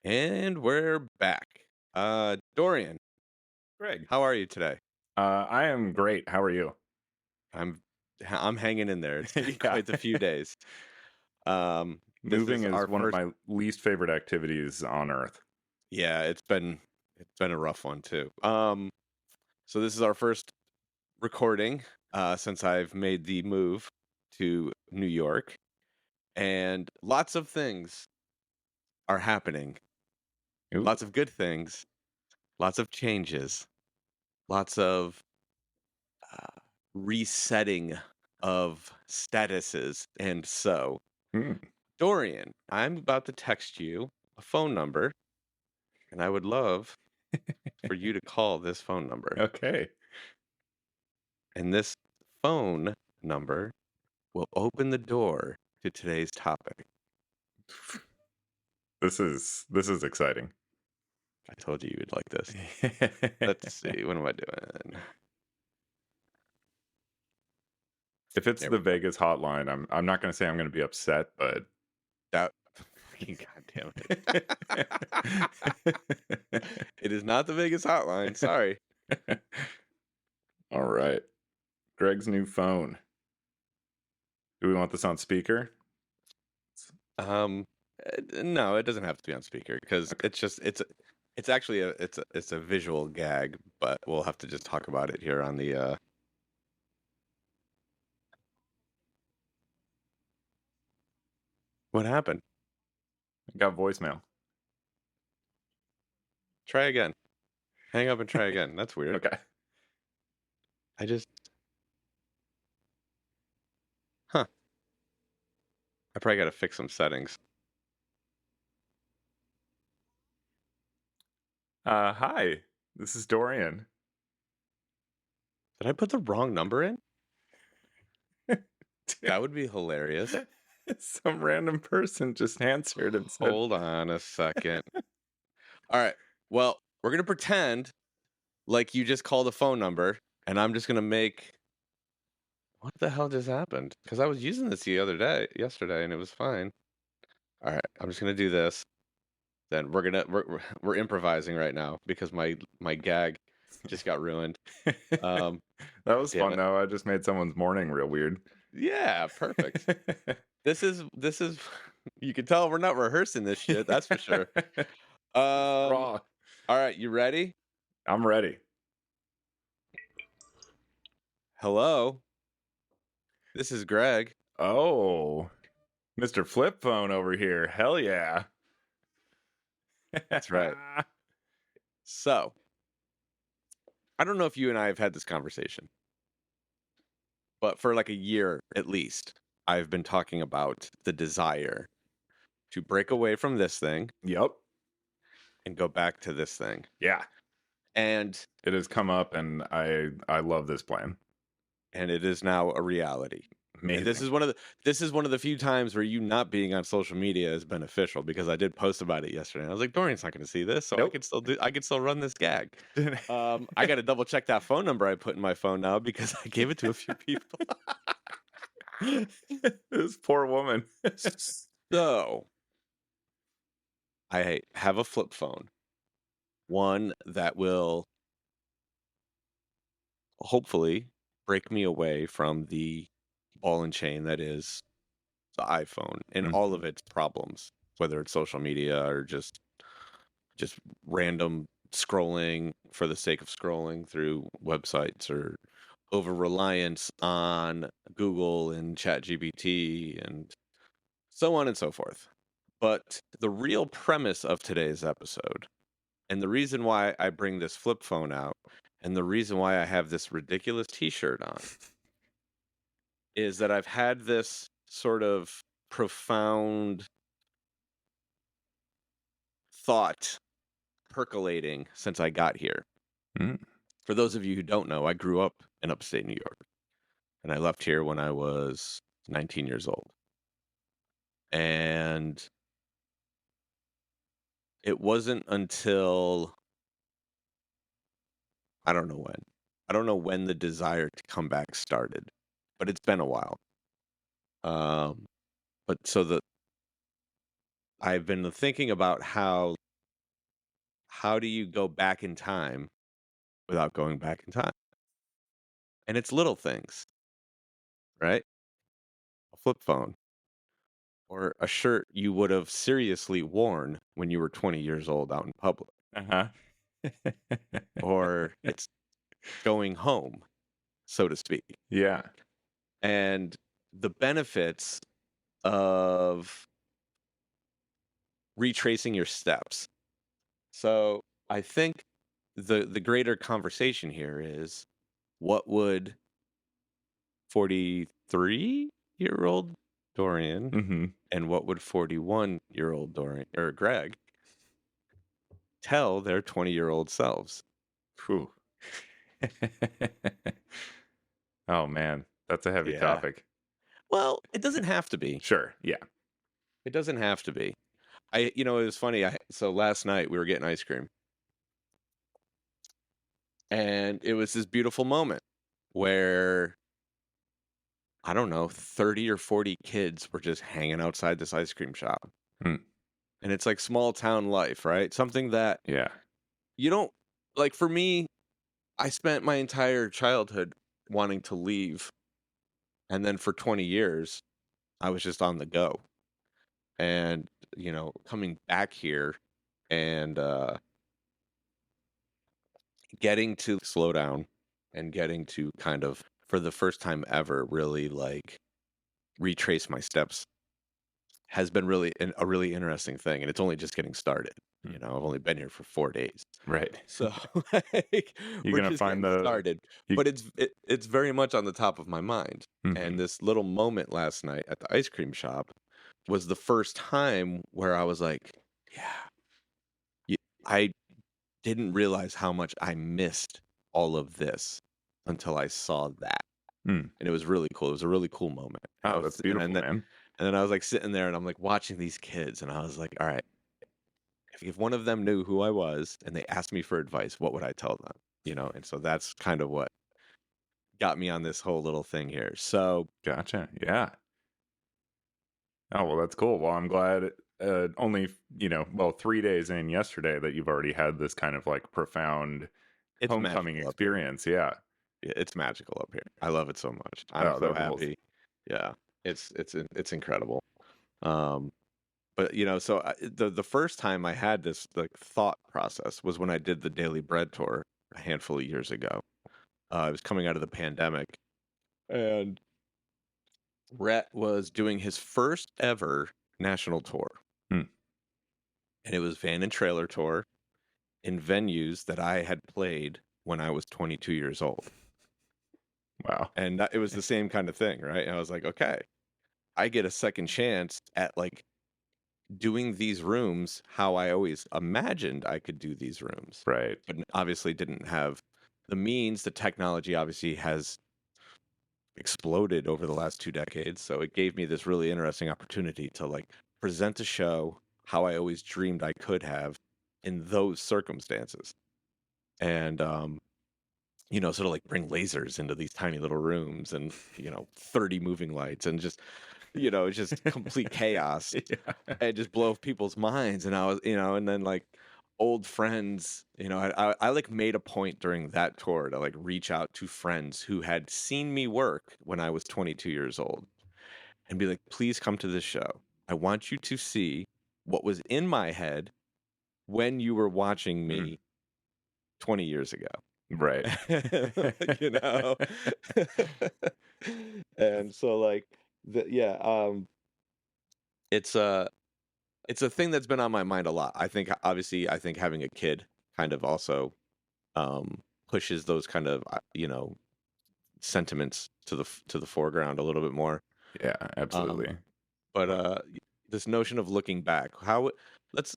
And we're back. Dorian, Greg. how are you today? I am great. How are you? I'm I'm hanging in there. It's been Yeah. quite the few days. This Moving is is our one of first. my least favorite activities on earth. Yeah, it's been a rough one too. So this is our first recording since I've made the move to New York, and lots of things are happening. Ooh. Lots of good things, lots of changes, lots of uh, resetting of statuses. And so, Hmm. Dorian, I'm about to text you a phone number, and I would love for you to call this phone number. Okay. And this phone number will open the door to today's topic. This is exciting. I told you would like this. Let's see. What am I doing? If it's There the we go. Vegas hotline, I'm not going to say I'm going to be upset, but That fucking goddamn it. It is not the Vegas hotline. Sorry. all right. Greg's new phone. Do we want this on speaker? Um, no, it doesn't have to be on speaker because Okay. it's actually a visual gag, but we'll have to just talk about it here on the. What happened? I got voicemail. Try again. Hang up and try again. That's weird. Okay. I just, huh? I probably got to fix some settings. Hi. This is Dorian. Did I put the wrong number in? That would be hilarious. Some random person just answered and said, Hold on a second. All right. Well, we're gonna pretend like you just called a phone number, and I'm just gonna make. What the hell just happened? Because I was using this yesterday, and it was fine. All right, I'm just gonna do this. Then we're improvising right now because my gag just got ruined. Um, that was damn fun it. though. I just made someone's morning real weird. Yeah, perfect. This is. You can tell we're not rehearsing this shit. That's for sure. Raw. All right, you ready? I'm ready. Hello, this is Greg. Oh, Mr. Flip Phone over here. Hell yeah. That's right. So, I don't know if you and I have had this conversation, but for like a year at least, I've been talking about the desire to break away from this thing Yep. and go back to this thing. Yeah. And It has come up and I love this plan. it is now a reality. Amazing. And this is one of the few times where you not being on social media is beneficial because I did post about it yesterday. And I was like, Dorian's not going to see this, so Nope. I can still run this gag. I got to double check that phone number I put in my phone now because I gave it to a few people. This poor woman. So I have a flip phone, one that will hopefully break me away from the ball and chain that is the iPhone and all of its problems, whether it's social media or just random scrolling for the sake of scrolling through websites or over reliance on Google and ChatGPT and so on and so forth. But the real premise of today's episode, and the reason why I bring this flip phone out, and the reason why I have this ridiculous t-shirt on, is that I've had this sort of profound thought percolating since I got here. Mm. For those of you who don't know, I grew up in upstate New York, and I left here when I was 19 years old. And it wasn't until I don't know when. I don't know when the desire to come back started, but it's been a while. Um, but so I've been thinking about how how do you go back in time without going back in time? And it's little things, right? A flip phone or a shirt you would have seriously worn when you were 20 years old out in public, Uh-huh. or it's going home, so to speak. Yeah. And the benefits of retracing your steps. So I think the greater conversation here is, what would 43-year-old Dorian Mm-hmm. and what would 41-year-old Dorian or Greg tell their 20-year-old selves? Whew. Oh man, that's a heavy Yeah. topic. Well, it doesn't have to be. Sure. Yeah. It doesn't have to be. It was funny. So last night we were getting ice cream, and it was this beautiful moment where, I don't know, 30 or 40 kids were just hanging outside this ice cream shop. Hmm. And it's like small town life, right? Something that Yeah. you don't like. For me, I spent my entire childhood wanting to leave. And then for 20 years, I was just on the go. And, coming back here and getting to slow down and getting to kind of, for the first time ever, really like retrace my steps has been a really interesting thing. And it's only just getting started. Hmm. I've only been here for 4 days. Right. So like, You're we're gonna just find getting started. you. But it's very much on the top of my mind. Mhm. And this little moment last night at the ice cream shop was the first time where I was like, yeah, I didn't realize how much I missed all of this until I saw that. Mm. And it was really cool. It was a really cool moment. Oh, that's beautiful, man. And then I was like sitting there and I'm like watching these kids and I was like, all right, if one of them knew who I was and they asked me for advice, what would I tell them? And so that's kind of what got me on this whole little thing here. So Gotcha. Yeah. Oh, well, that's cool. Well, I'm glad only, 3 days in yesterday that you've already had this kind of like profound it's homecoming magical up here. experience. Yeah. It's magical up here. I love it so much. I'm Oh, so that rules. happy. Yeah, it's incredible. Um, but so the first time I had this like thought process was when I did the Daily Bread tour a handful of years ago. I was coming out of the pandemic, and Rhett was doing his first ever national tour, Hmm. and it was van and trailer tour in venues that I had played when I was 22 years old. Wow. And it was the same kind of thing, right? And I was like, okay, I get a second chance at like doing these rooms how I always imagined I could do these rooms, Right. but obviously didn't have the means. The technology obviously has exploded over the last 2 decades. So it gave me this really interesting opportunity to like present a show how I always dreamed I could have in those circumstances. And, sort of like bring lasers into these tiny little rooms and, 30 moving lights and just complete chaos Yeah. and just blow people's minds. And I was, and then like old friends, I like made a point during that tour to like reach out to friends who had seen me work when I was 22 years old and be like, please come to this show. I want you to see what was in my head when you were watching Mm. me 20 years ago. Right. you know and so like it's a thing that's been on my mind a lot. I think having a kid kind of also pushes those kind of sentiments to the foreground a little bit more. Yeah, absolutely. But this notion of looking back, let's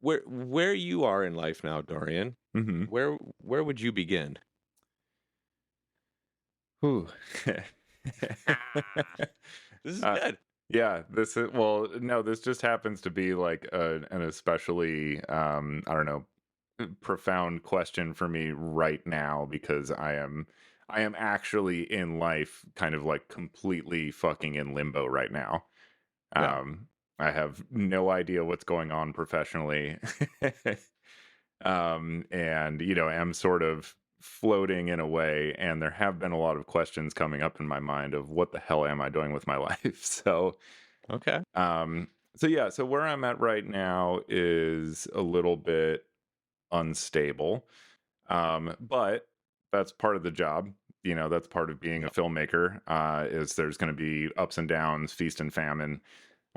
where you are in life now, Dorian, Mm-hmm. where would you begin? Whew. This is uh, good. yeah, this is well, no, this just happens to be like an especially I don't know, profound question for me right now because I am actually in life kind of like completely fucking in limbo right now. Yeah. I have no idea what's going on professionally. and am sort of floating in a way, and there have been a lot of questions coming up in my mind of what the hell am I doing with my life. Okay. Um, so yeah, so where I'm at right now is a little bit unstable. But that's part of the job. That's part of being a Yep. filmmaker, is there's going to be ups and downs, feast and famine,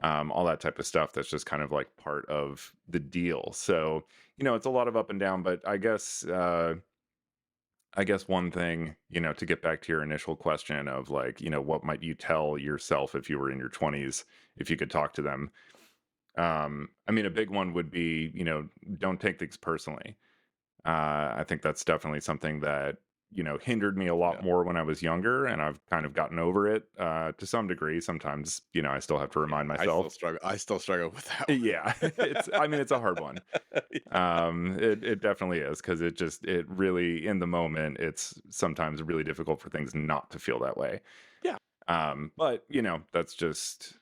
all that type of stuff. That's just kind of like part of the deal. So, it's a lot of up and down, but I guess one thing, to get back to your initial question of like, what might you tell yourself if you were in your 20s, if you could talk to them? I mean, a big one would be, don't take things personally. I think that's definitely something that, hindered me a lot Yeah. more when I was younger, and I've kind of gotten over it to some degree. Sometimes, I still have to Yeah. remind I still myself. struggle. I still struggle with that Yeah, I mean, it's a hard one. one. Yeah. It definitely is, because it really, in the moment, it's sometimes really difficult for things not to feel that way. Yeah. But that's just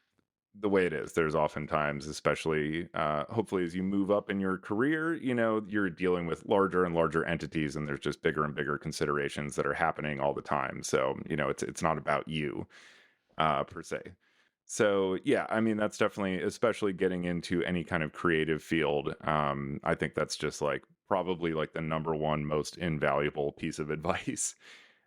the way it is. There's oftentimes, especially hopefully as you move up in your career, you're dealing with larger and larger entities, and there's just bigger and bigger considerations that are happening all the time. So it's not about you per se. So yeah, I mean, that's definitely, especially getting into any kind of creative field. I think that's just like probably like the number one most invaluable piece of advice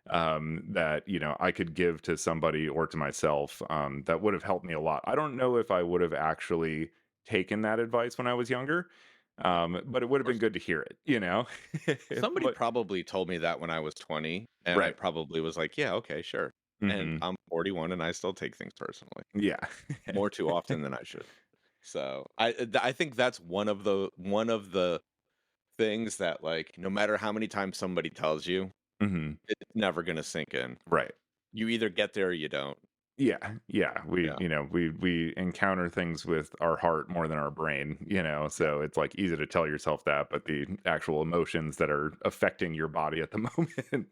that I could give to somebody or to myself, that would have helped me a lot. I don't know if I would have actually taken that advice when I was younger, but it would Of have been course. good to hear it. Somebody But probably told me that when I was 20, and I right. probably was like, "Yeah, okay, sure." And Hmm. I'm 41, and I still take things personally Yeah. more too often than I should. So I think that's one of the things that, like, no matter how many times somebody tells you, Hmm. it's never gonna sink in. Right. You either get there or you don't. Yeah, yeah. We, Yeah. we encounter things with our heart more than our brain, Yeah. so it's like easy to tell yourself that, but the actual emotions that are affecting your body at the moment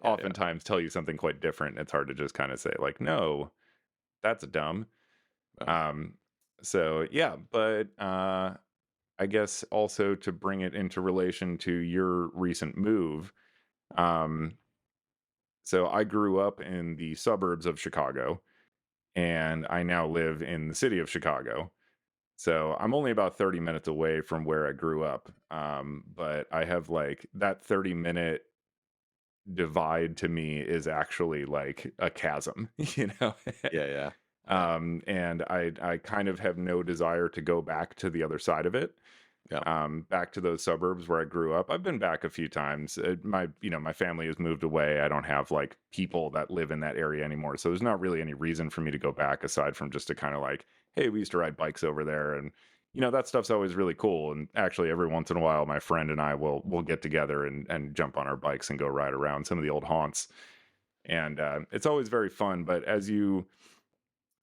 Yeah, yeah. oftentimes tell you something quite different. It's hard to just kind of say like, no, that's dumb. Well, Um, so yeah, but I guess also to bring it into relation to your recent move, um, so I grew up in the suburbs of Chicago, and I now live in the city of Chicago. So I'm only about 30 minutes away from where I grew up. But I have like that 30-minute divide to me is actually like a chasm, you know? yeah, yeah. Yeah. And I kind of have no desire to go back to the other side of it, Yeah. back to those suburbs where I grew up. I've been back a few times. My family has moved away. I don't have like people that live in that area anymore. So there's not really any reason for me to go back aside from just to kind of like, hey, we used to ride bikes over there, and that stuff's always really cool. And actually, every once in a while, my friend and I will get together and jump on our bikes and go ride around some of the old haunts. And it's always very fun. But as you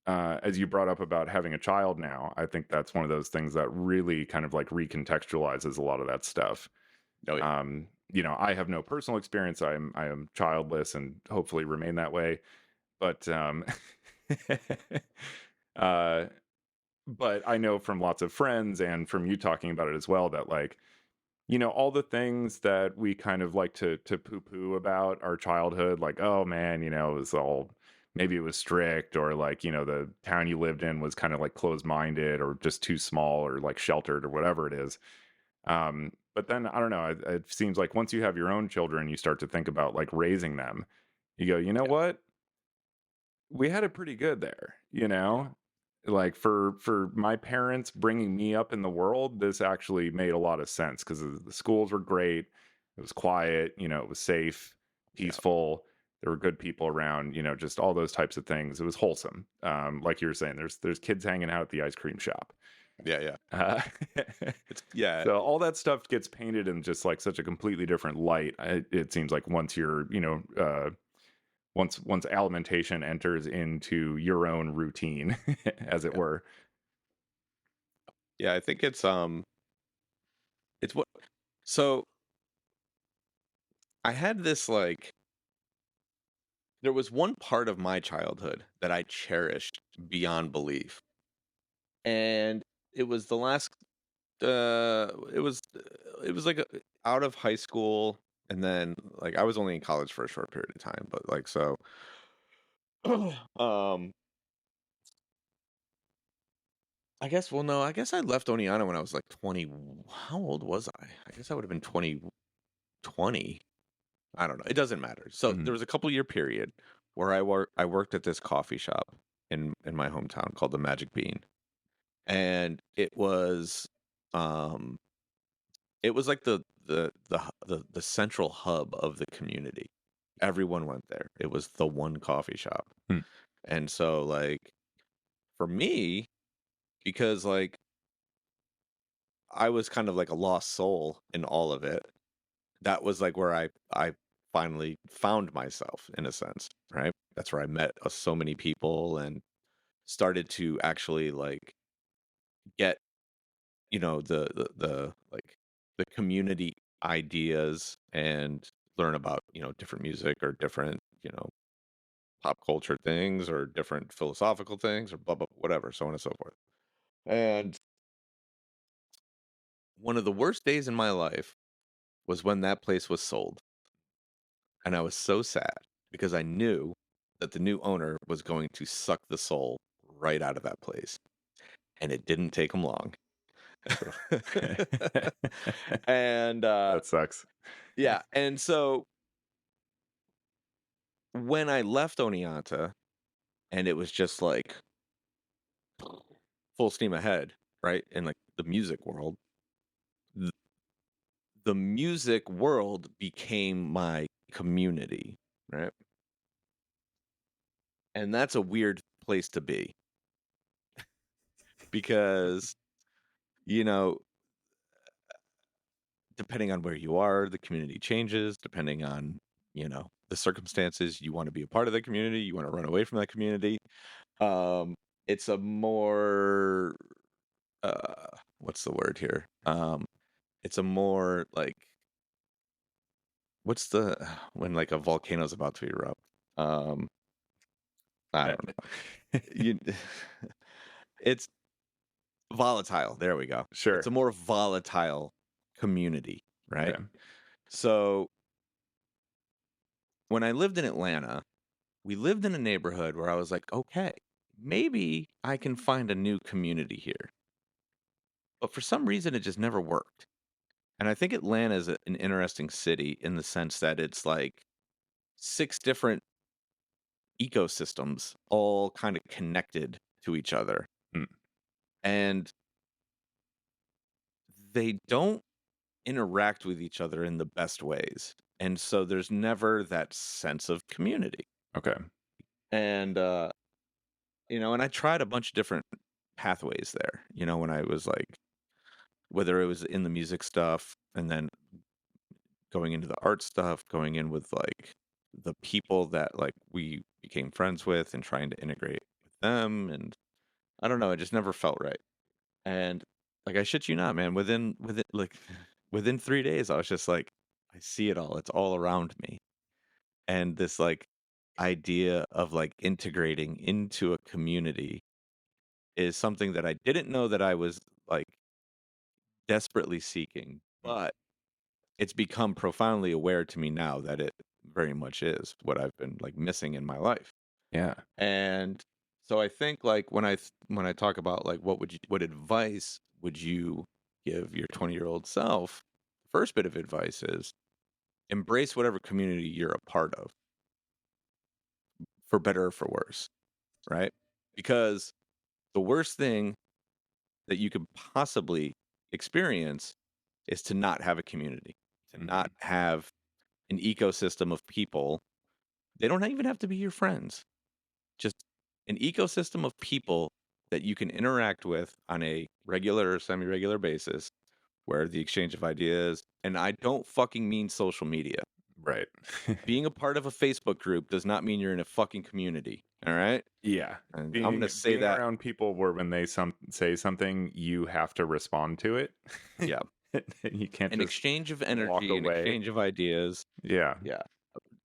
brought up about having a child now, I think that's one of those things that really kind of like recontextualizes a lot of that stuff. Oh, yeah. I have no personal experience. I am childless and hopefully remain that way. But uh, but I know from lots of friends and from you talking about it as well that like all the things that we kind of like to poo poo about our childhood, like, oh man, it was all, maybe it was strict, or like, the town you lived in was kind of like closed minded or just too small or like sheltered or whatever it is. But then I don't know, it seems like once you have your own children, you start to think about like raising them. You go, you know Yeah. what? We had it pretty good there, Yeah. like for my parents bringing me up in the world, this actually made a lot of sense because the schools were great, it was quiet, it was safe, Yeah. peaceful, there were good people around, just all those types of things. It was wholesome. Like you were saying, there's kids hanging out at the ice cream shop. Yeah, yeah. uh, It's yeah. so all that stuff gets painted in just like such a completely different light. It seems like once you're once alimentation enters into your own routine, as it Yeah. were. Yeah, I think it's what so I had this, like, there was one part of my childhood that I cherished beyond belief. And it was the last it was it was like out of high school, and then like I was only in college for a short period of time, but like so, um, I guess. Well, no, I guess I left Oneonta when I was like 20. How old was I? I guess I would have been 20. I don't know. It doesn't matter. So Mhm. there was a couple year period where I worked at this coffee shop in my hometown called the Magic Bean, and um it was like the central hub of the community. Everyone went there. It was the one coffee shop. Hmm. And so like for me, because like I was kind of like a lost soul in all of it, that was like where I finally found myself in a sense, right? That's where I met so many people and started to actually like get, the like the community ideas and learn about, different music or different, pop culture things or different philosophical things or blah blah whatever, so on and so forth. And one of the worst days in my life was when that place was sold. And I was so sad because I knew that the new owner was going to suck the soul right out of that place. And it didn't take him long. And That sucks. yeah, and so when I left Oneonta and it was just like full steam ahead, right? In like the music world, th- the music world became my community, right? And that's a weird place to be because, you know, depending on where you are, the community changes. Depending on, the circumstances, you want to be a part of the community, you want to run away from that community. Um, it's a more, what's the word here? It's a more like, what's the when like a volcano's about to erupt? Um, I don't know. You, it's volatile. There we go. It's Sure. a more volatile community, right? Okay. So when I lived in Atlanta, we lived in a neighborhood where I was like, okay, maybe I can find a new community here. But for some reason, it just never worked. And I think Atlanta is an interesting city in the sense that it's like six different ecosystems all kind of connected to each other. Mm. And they don't interact with each other in the best ways. And so there's never that sense of community. Okay. And, and I tried a bunch of different pathways there, when I was like, whether it was in the music stuff and then going into the art stuff, going in with like the people that like we became friends with and trying to integrate with them. And I don't know, it just never felt right. And like, I shit you not, man, within like, within 3 days, I was just like, I see it all. It's all around me. And this like idea of like integrating into a community is something that I didn't know that I was like desperately seeking, Mm. but it's become profoundly aware to me now that it very much is what I've been like missing in my life. Yeah. And so I think like when I talk about like what advice would you give your 20-year-old self? First bit of advice is embrace whatever community you're a part of, for better or for worse, right? Because the worst thing that you could possibly experience is to not have a community, to not Mhm. have an ecosystem of people. They don't even have to be your friends. Just an ecosystem of people that you can interact with on a regular or semi-regular basis, where the exchange of ideas, and I don't fucking mean social media. Right. Being a part of a Facebook group does not mean you're in a fucking community. All right? Yeah. And I'm gonna say Being that, around people where when they say something, you have to respond to it. yeah. You can't An just exchange of walk energy, an away. exchange of ideas. Yeah. Yeah.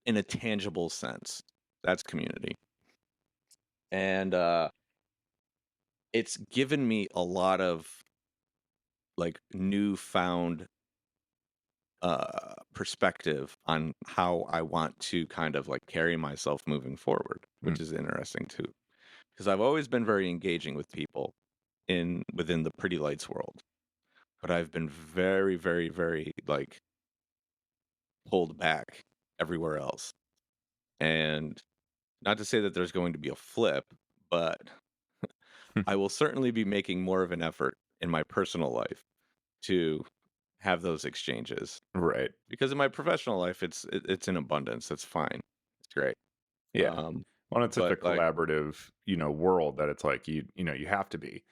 In a tangible sense. That's community. And it's given me a lot of like newfound perspective on how I want to kind of like carry myself moving forward, Mm. which is interesting too. Because I've always been very engaging with people in within the pretty lights world, but I've been very, very, very like pulled back everywhere else. And not to say that there's going to be a flip, but I will certainly be making more of an effort in my personal life to have those exchanges. Right. Because in my professional life, it's in abundance. That's fine. It's great. Yeah. Um, Well, it's such a but like, collaborative, world that it's like you have to be.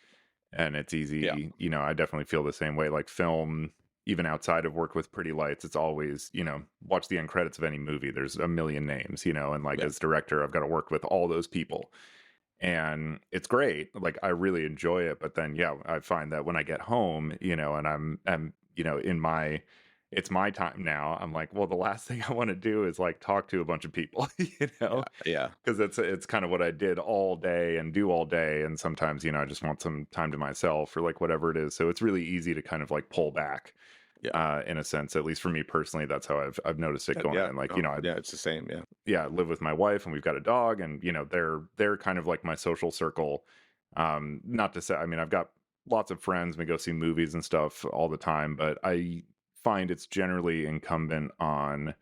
And it's yeah, easy, I definitely feel the same way. Like film, even outside of work with pretty lights, it's always, watch the end credits of any movie. There's a million names, and like yeah, as director, I've got to work with all those people. And it's great. Like I really enjoy it. But then yeah, I find that when I get home, and I'm, in my it's my time now. I'm like, well, the last thing I want to do is like talk to a bunch of people, yeah, yeah, because it's kind of what I did all day and do all day. And sometimes, I just want some time to myself or like whatever it is. So it's really easy to kind of like pull back yeah, in a sense. At least for me personally, that's how I've noticed it going. yeah. And like, No, yeah, it's the same. Yeah, I live with my wife and we've got a dog, and they're kind of like my social circle. Not to say, I mean, I've got lots of friends, we go see movies and stuff all the time, but I find it's generally incumbent on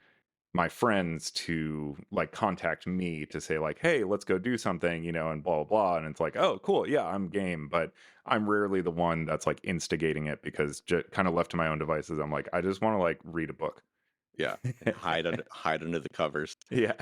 my friends to like contact me to say like, hey, let's go do something, and blah blah blah. And it's like, oh cool, yeah, I'm game. But I'm rarely the one that's like instigating it, because kind of left to my own devices, I'm like, I just want to like read a book. yeah, and hide under the covers. Yeah.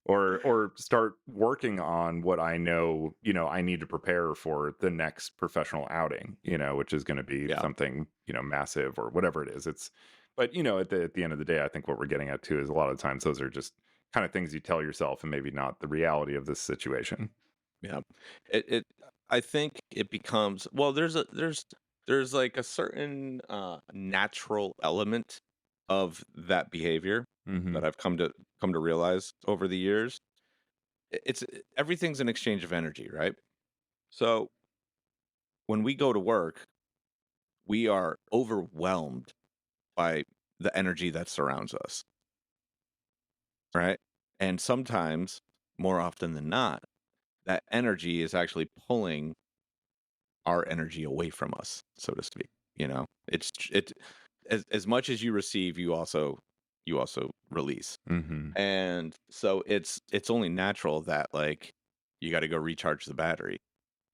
Or start working on what I know, I need to prepare for the next professional outing, which is going to be Yeah, something, massive or whatever it is. It's but at the end of the day, I think what we're getting at too is a lot of times those are just kind of things you tell yourself and maybe not the reality of this situation. yeah. It I think it becomes well. There's like a certain natural element of that behavior Mhm. that I've come to realize over the years. It's everything's an exchange of energy, right? So when we go to work, we are overwhelmed by the energy that surrounds us, right? And sometimes, more often than not, that energy is actually pulling our energy away from us, so to speak. It as much as you receive, you also release. Mhm. And so it's only natural that like you got to go recharge the battery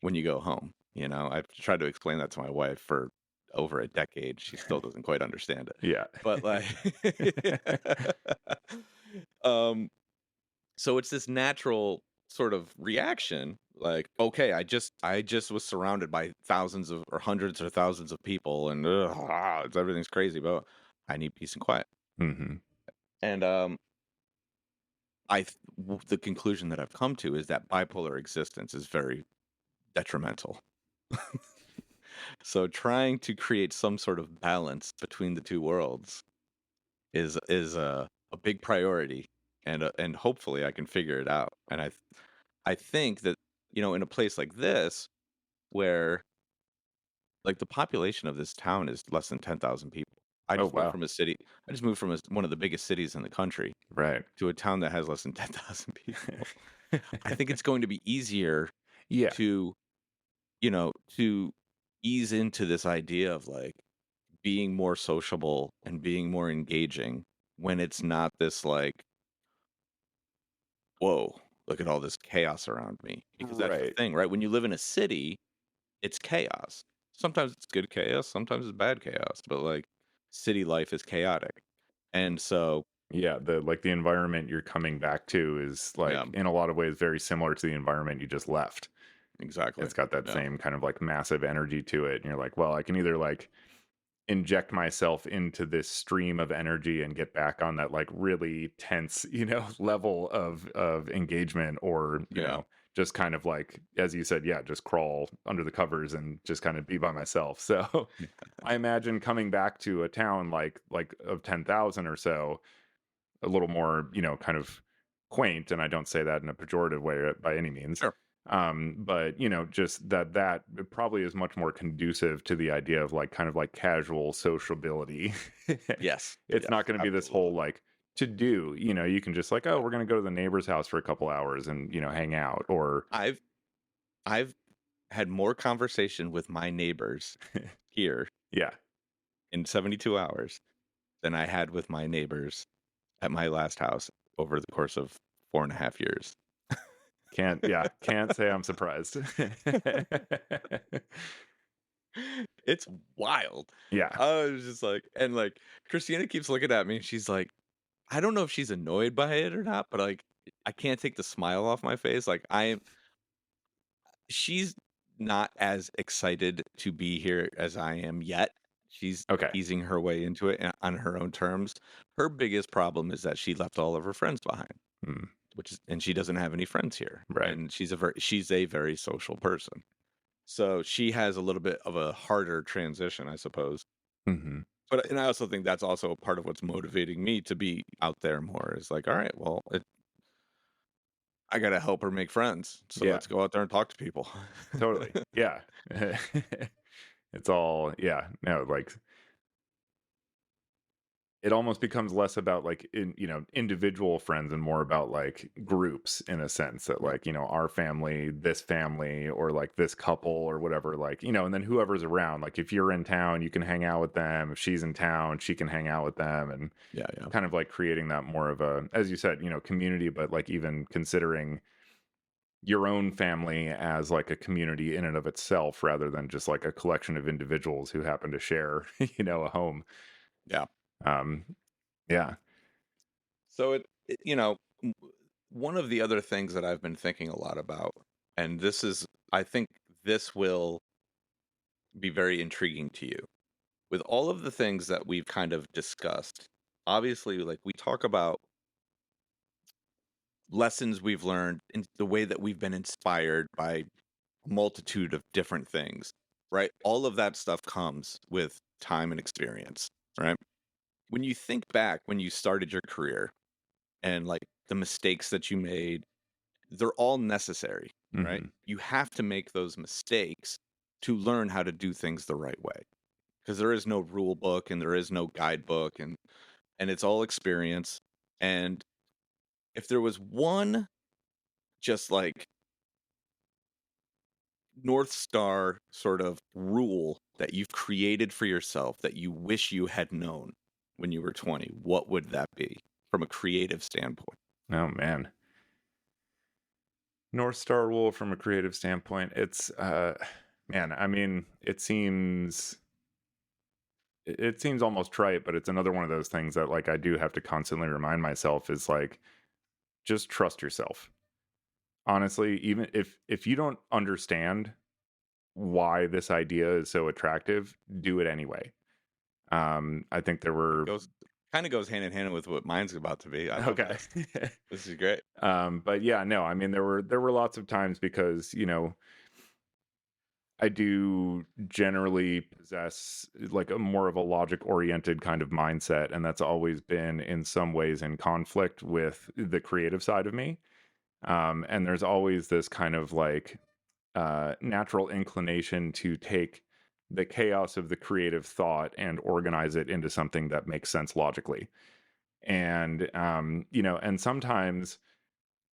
when you go home. I've tried to explain that to my wife for over a decade. She still doesn't quite understand it. Yeah. But like um so it's this natural sort of reaction like okay, I just was surrounded by thousands of or hundreds or thousands of people and everything's crazy, but I need peace and quiet. Mhm. And the conclusion that I've come to is that bipolar existence is very detrimental. So trying to create some sort of balance between the two worlds is a big priority, and hopefully I can figure it out. And I think that in a place like this where like the population of this town is less than 10,000 people. I Oh just moved wow. from a city. I just moved from one of the biggest cities in the country Right. to a town that has less than 10,000 people. I think it's going to be easier Yeah. to to ease into this idea of like being more sociable and being more engaging when it's not this like, whoa, look at all this chaos around me. Because that's the Right. thing, right? When you live in a city, it's chaos. Sometimes it's good chaos, sometimes it's bad chaos, but like city life is chaotic. And so, Yeah, the environment you're coming back to is yeah, like in a lot of ways very similar to the environment you just left. exactly. It's got that Yeah. same kind of like massive energy to it. And you're like, well, I can either like inject myself into this stream of energy and get back on that like really tense, level of engagement, or, Yeah. just kind of like, as you said, yeah, just crawl under the covers and just kind of be by myself. So I imagine coming back to a town like of 10,000 or so, a little more, kind of quaint, and I don't say that in a pejorative way by any means. Sure. But just that it probably is much more conducive to the idea of like kind of like casual sociability. Yes, It's yes, not going to be this whole absolutely. like to do, you can just like, oh, we're going to go to the neighbor's house for a couple hours and hang out, or I've I've had more conversation with my neighbors here yeah. in 72 hours than I had with my neighbors at my last house over the course of 4.5 years. Can't say I'm surprised. It's wild. Yeah. I was just like, and like Christina keeps looking at me and she's like, I don't know if she's annoyed by it or not, but like I can't take the smile off my face. Like she's not as excited to be here as I am yet. She's Okay. easing her way into it on her own terms. Her biggest problem is that she left all of her friends behind, Mm, and she doesn't have any friends here. right. And she's a very social person. So she has a little bit of a harder transition, I suppose. Hmm. And I also think that's also a part of what's motivating me to be out there more is like, all right, well, I got to help her make friends. So Yeah. let's go out there and talk to people. Totally. Yeah. It's all, yeah. No, like it almost becomes less about like individual friends and more about like groups, in a sense that Yeah. like our family, this family, or like this couple or whatever, like and then whoever's around, like if you're in town you can hang out with them, if she's in town she can hang out with them, and Yeah. Yeah. kind of like creating that more of a, as you said, community, but like even considering your own family as like a community in and of itself rather than just like a collection of individuals who happen to share a home. Yeah. um yeah. So one of the other things that I've been thinking a lot about, and I think this will be very intriguing to you. With all of the things that we've kind of discussed, obviously, like we talk about lessons we've learned and the way that we've been inspired by a multitude of different things, right? All of that stuff comes with time and experience, right? When you think back when you started your career and like the mistakes that you made, they're all necessary, right? Hmm. You have to make those mistakes to learn how to do things the right way because there is no rule book and there is no guidebook, and it's all experience. And if there was one just like North Star sort of rule that you've created for yourself that you wish you had known when you were 20, what would that be from a creative standpoint? Oh man. North Star rule from a creative standpoint. It's man, I mean, it seems almost trite, but it's another one of those things that like I do have to constantly remind myself is like just trust yourself. Honestly, even if you don't understand why this idea is so attractive, do it anyway. I think there were Goes kind of goes hand in hand with what mine's about to be. I love okay. this. This is great. But yeah, no, I mean there were lots of times because, I do generally possess like a more of a logic oriented kind of mindset, and that's always been in some ways in conflict with the creative side of me. And there's always this kind of like natural inclination to take the chaos of the creative thought and organize it into something that makes sense logically. And and sometimes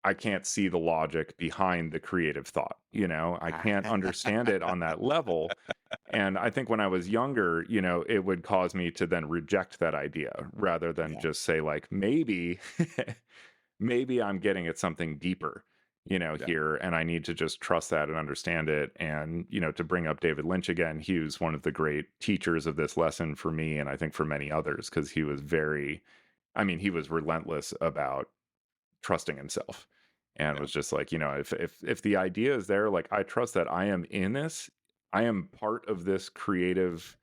I can't see the logic behind the creative thought. I can't understand it on that level. And I think when I was younger, it would cause me to then reject that idea rather than Yeah, just say, like, maybe, maybe I'm getting at something deeper, yeah, here, and I need to just trust that and understand it. And, to bring up David Lynch again, he was one of the great teachers of this lesson for me, and I think for many others, because he was I mean, he was relentless about trusting himself, and yeah, was just like, if the idea is there, like I trust that I am in this, I am part of this creative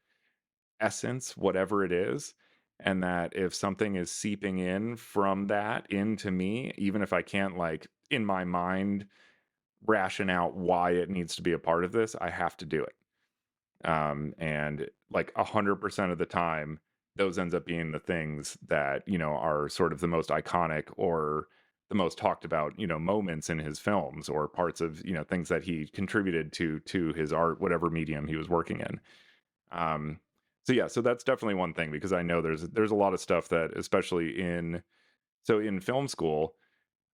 essence, whatever it is, and that if something is seeping in from that into me, even if I can't like in my mind ration out why it needs to be a part of this, I have to do it. And like 100% of the time those ends up being the things that are sort of the most iconic or the most talked about, moments in his films or parts of, things that he contributed to his art, whatever medium he was working in. Um, so yeah, so that's definitely one thing because I know there's a lot of stuff that, especially in film school,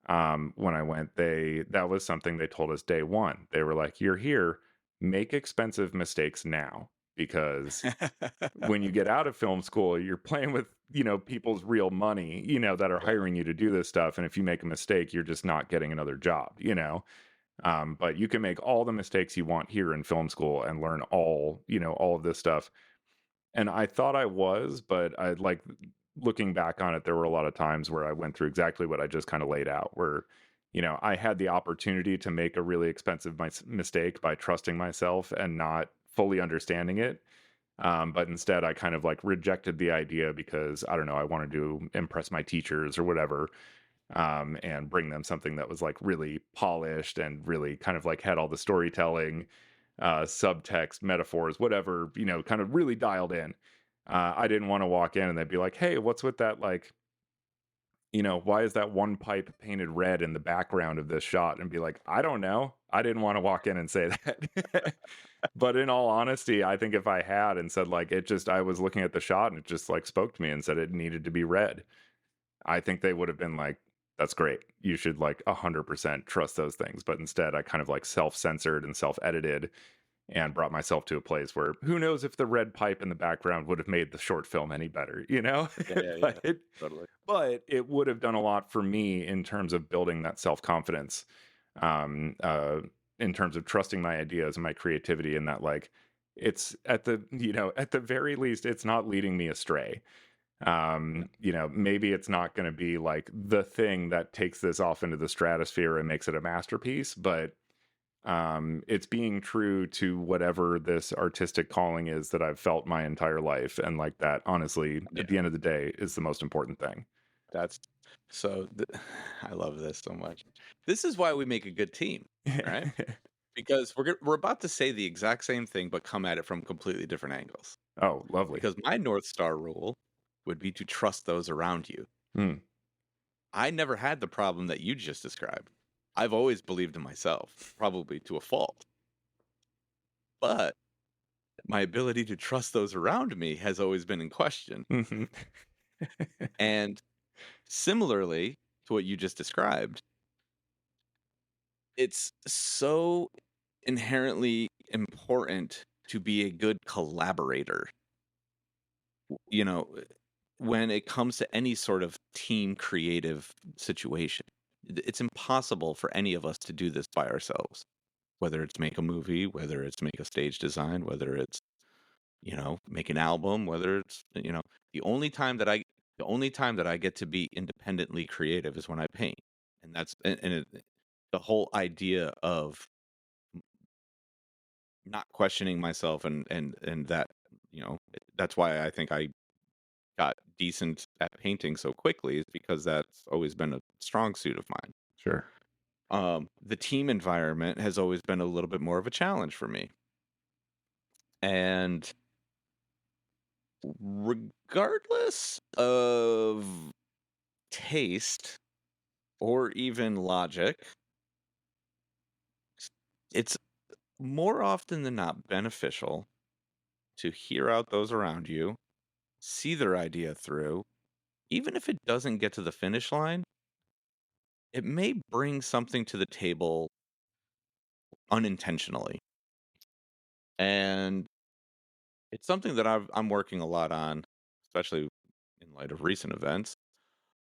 when I went, that was something they told us day one. They were like, "You're here, make expensive mistakes now because when you get out of film school, you're playing with, people's real money, that are Right. hiring you to do this stuff. And if you make a mistake, you're just not getting another job. But you can make all the mistakes you want here in film school and learn all of this stuff. And I thought I was, but I like looking back on it, there were a lot of times where I went through exactly what I just kind of laid out, where, I had the opportunity to make a really expensive mistake by trusting myself and not fully understanding it. But instead, I kind of like rejected the idea because I don't know, I wanted to impress my teachers or whatever, and bring them something that was like really polished and really kind of like had all the storytelling, subtext, metaphors, whatever, kind of really dialed in. I didn't want to walk in and they'd be like, "Hey, what's with that? Like, why is that one pipe painted red in the background of this shot?" And be like, "I don't know. I didn't want to walk in and say that." But in all honesty, I think if I had and said like I was looking at the shot and it just like spoke to me and said it needed to be red, I think they would have been like, "That's great. You should like 100% trust those things." But instead, I kind of like self-censored and self-edited and brought myself to a place where who knows if the red pipe in the background would have made the short film any better? Yeah, yeah, yeah. but Totally. but it would have done a lot for me in terms of building that self-confidence, um uh in terms of trusting my ideas and my creativity, and that like it's at the very least it's not leading me astray. Maybe it's not going to be like the thing that takes this off into the stratosphere and makes it a masterpiece, but it's being true to whatever this artistic calling is that I've felt my entire life, and like that honestly Yeah. at the end of the day is the most important thing. That's so I love this so much. This is why we make a good team, right? Because we're about to say the exact same thing, but come at it from completely different angles. Oh, lovely. Because my North Star rule would be to trust those around you. Hmm. I never had the problem that you just described. I've always believed in myself, probably to a fault. But my ability to trust those around me has always been in question. Mhm. And similarly to what you just described, it's so inherently important to be a good collaborator. You know, when it comes to any sort of team creative situation, it's impossible for any of us to do this by ourselves. Whether it's make a movie, whether it's make a stage design, whether it's, make an album, whether it's, the only time that I the only time that I get to be independently creative is when I paint. And that's and the whole idea of not questioning myself and that, that's why I think I got decent at painting so quickly is because that's always been a strong suit of mine. Sure. The team environment has always been a little bit more of a challenge for me. And regardless of taste or even logic, it's more often than not beneficial to hear out those around you, see their idea through. Even if it doesn't get to the finish line, it may bring something to the table unintentionally. And it's something that I'm working a lot on, especially in light of recent events,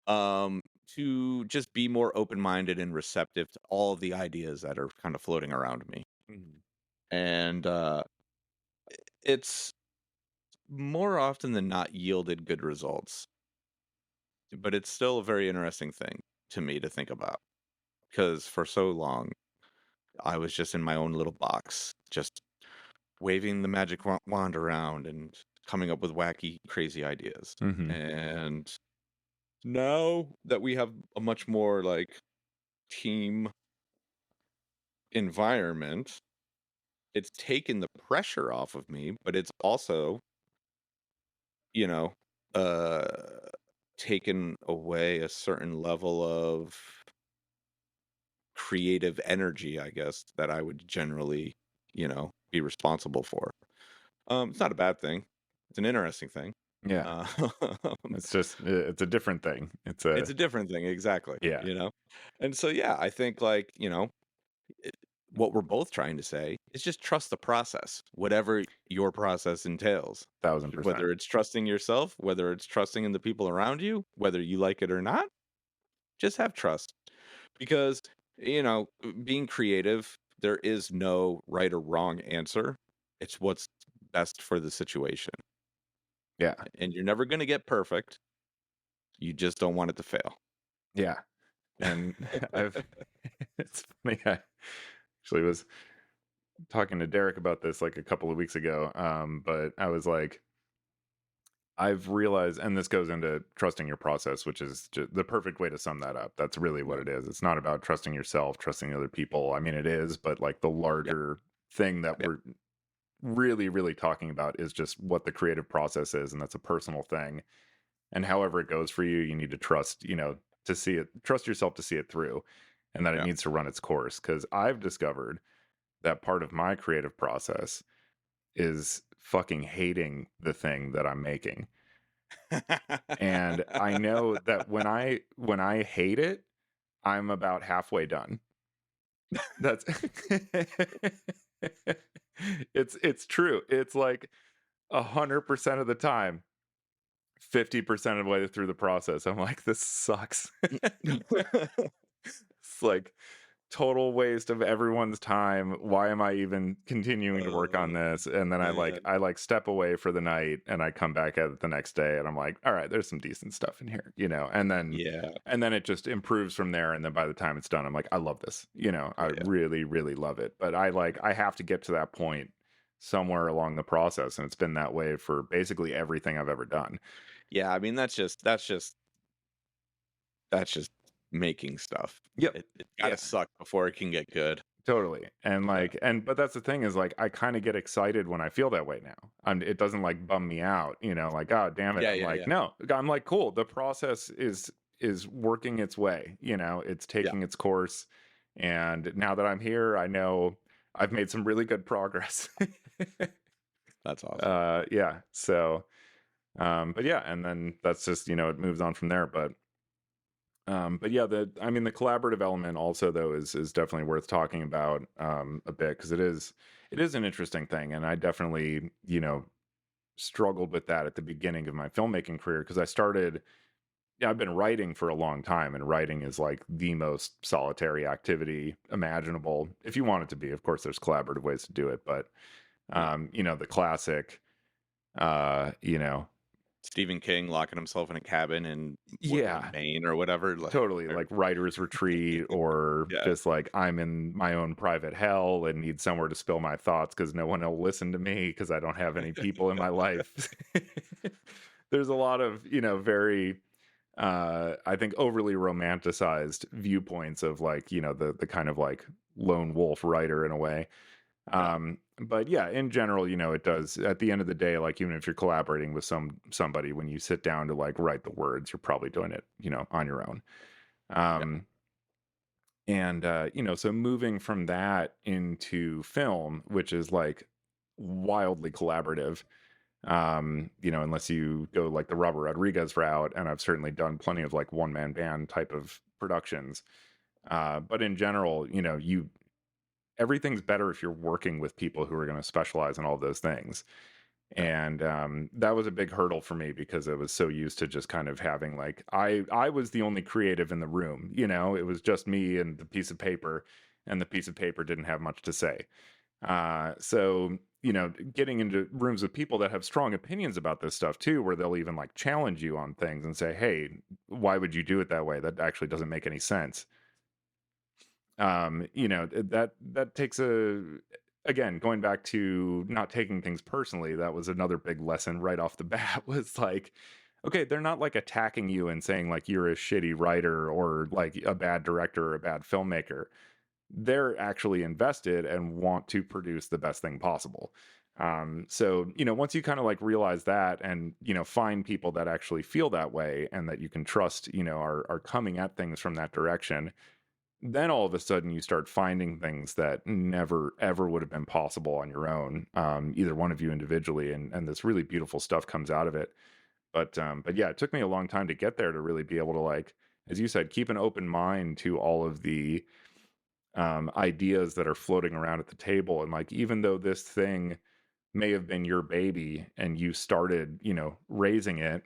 um, to just be more open-minded and receptive to all of the ideas that are kind of floating around me. Mhm. And it's more often than not yielded good results, but it's still a very interesting thing to me to think about because for so long I was just in my own little box, just waving the magic wand around and coming up with wacky, crazy ideas. Mhm. And now that we have a much more like team environment, it's taken the pressure off of me, but it's also, you know, uh taken away a certain level of creative energy, I guess, that I would generally, be responsible for. It's not a bad thing. It's an interesting thing. Yeah. Uh, It's just it's a different thing. It's it's a a different thing, exactly. yeah, And so, yeah, I think like, it- what we're both trying to say is just trust the process, whatever your process entails. Whether 1000%. it's trusting yourself, whether it's trusting in the people around you, whether you like it or not, just have trust. Because, being creative, there is no right or wrong answer. It's what's best for the situation. Yeah. And you're never going to get perfect. You just don't want it to fail. Yeah. And I've it's funny, I actually was talking to Derek about this like a couple of weeks ago. But I was like, I've realized, and this goes into trusting your process, which is just the perfect way to sum that up. That's really what Yeah. it is. It's not about trusting yourself, trusting other people. I mean, it is, but like the Yeah. larger thing that Yeah. we're really, really talking about is just what the creative process is. And that's a personal thing. And however it goes for you, you need to trust, to see it, trust yourself to see it through and that it Yeah. needs to run its course. Cause I've discovered that part of my creative process is fucking hating the thing that I'm making. And I know that when I hate it, I'm about halfway done. That's it's true. It's like 100% of the time, 50% of the way through the process, I'm like, this sucks. It's like total waste of everyone's time. Why am I even continuing to work on Oh, this? And then man. I like step away for the night and I come back at it the next day and I'm like, all right, there's some decent stuff in here, Yeah. and then it just improves from there. And then by the time it's done, I'm like, I love this. I Yeah. really, really love it. But I have to get to that point somewhere along the process. And it's been that way for basically everything I've ever done. Yeah. I mean, that's just making stuff. Yep. It's gotta Yeah. suck before it can get good. Totally. And Yeah. but that's the thing is like I kind of get excited when I feel that way now. It doesn't like bum me out, like, oh damn it. Yeah. I'm Yeah. like, Yeah. no. I'm like, cool. The process is working its way, it's Yeah. taking its course. And now that I'm here, I know I've made some really good progress. That's awesome. Yeah. So but yeah, and then that's just, it moves on from there. But yeah, the collaborative element also though is definitely worth talking about a bit because it is an interesting thing, and I definitely struggled with that at the beginning of my filmmaking career because yeah, I've been writing for a long time, and writing is like the most solitary activity imaginable. If you want it to be, of course, there's collaborative ways to do it, but Yeah. the classic, uh, you know, Stephen King locking himself in a cabin in yeah. Maine or whatever. Totally, like writer's retreat, or Yeah. just like I'm in my own private hell and need somewhere to spill my thoughts because no one will listen to me because I don't have any people in my life. There's a lot of, very I think overly romanticized viewpoints of like, the kind of like lone wolf writer in a way. Yeah. But yeah, in general, it does at the end of the day, like even if you're collaborating with somebody, when you sit down to like write the words, you're probably doing it, on your own. Yeah. Um, and so moving from that into film, which is like wildly collaborative, unless you go like the Robert Rodriguez route, and I've certainly done plenty of like one man band type of productions. But in general, everything's better if you're working with people who are going to specialize in all those things. Yeah. And that was a big hurdle for me because I was so used to just kind of having like I was the only creative in the room. It was just me and the piece of paper, and the piece of paper didn't have much to say. So getting into rooms with people that have strong opinions about this stuff too, where they'll even like challenge you on things and say, "Hey, why would you do it that way? That actually doesn't make any sense." That takes again, going back to not taking things personally, that was another big lesson right off the bat. Was like, okay, they're not like attacking you and saying like you're a shitty writer or like a bad director or a bad filmmaker. They're actually invested and want to produce the best thing possible. So once you kind of like realize that, and find people that actually feel that way and that you can trust, are coming at things from that direction, then all of a sudden you start finding things that never ever would have been possible on your own, either one of you individually, and this really beautiful stuff comes out of it. But yeah, it took me a long time to get there to really be able to, like, as you said, keep an open mind to all of the ideas that are floating around at the table. And like, even though this thing may have been your baby and you started, raising it,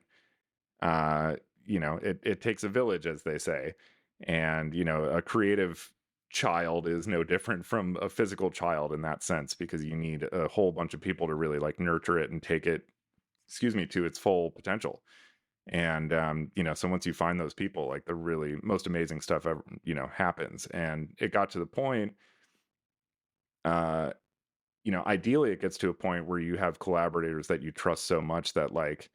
uh, it takes a village, as they say. And, a creative child is no different from a physical child in that sense, because you need a whole bunch of people to really like nurture it and take it, excuse me, to its full potential. And so once you find those people, like, the really most amazing stuff ever, happens. And it got to the point, uh ideally it gets to a point where you have collaborators that you trust so much that, like,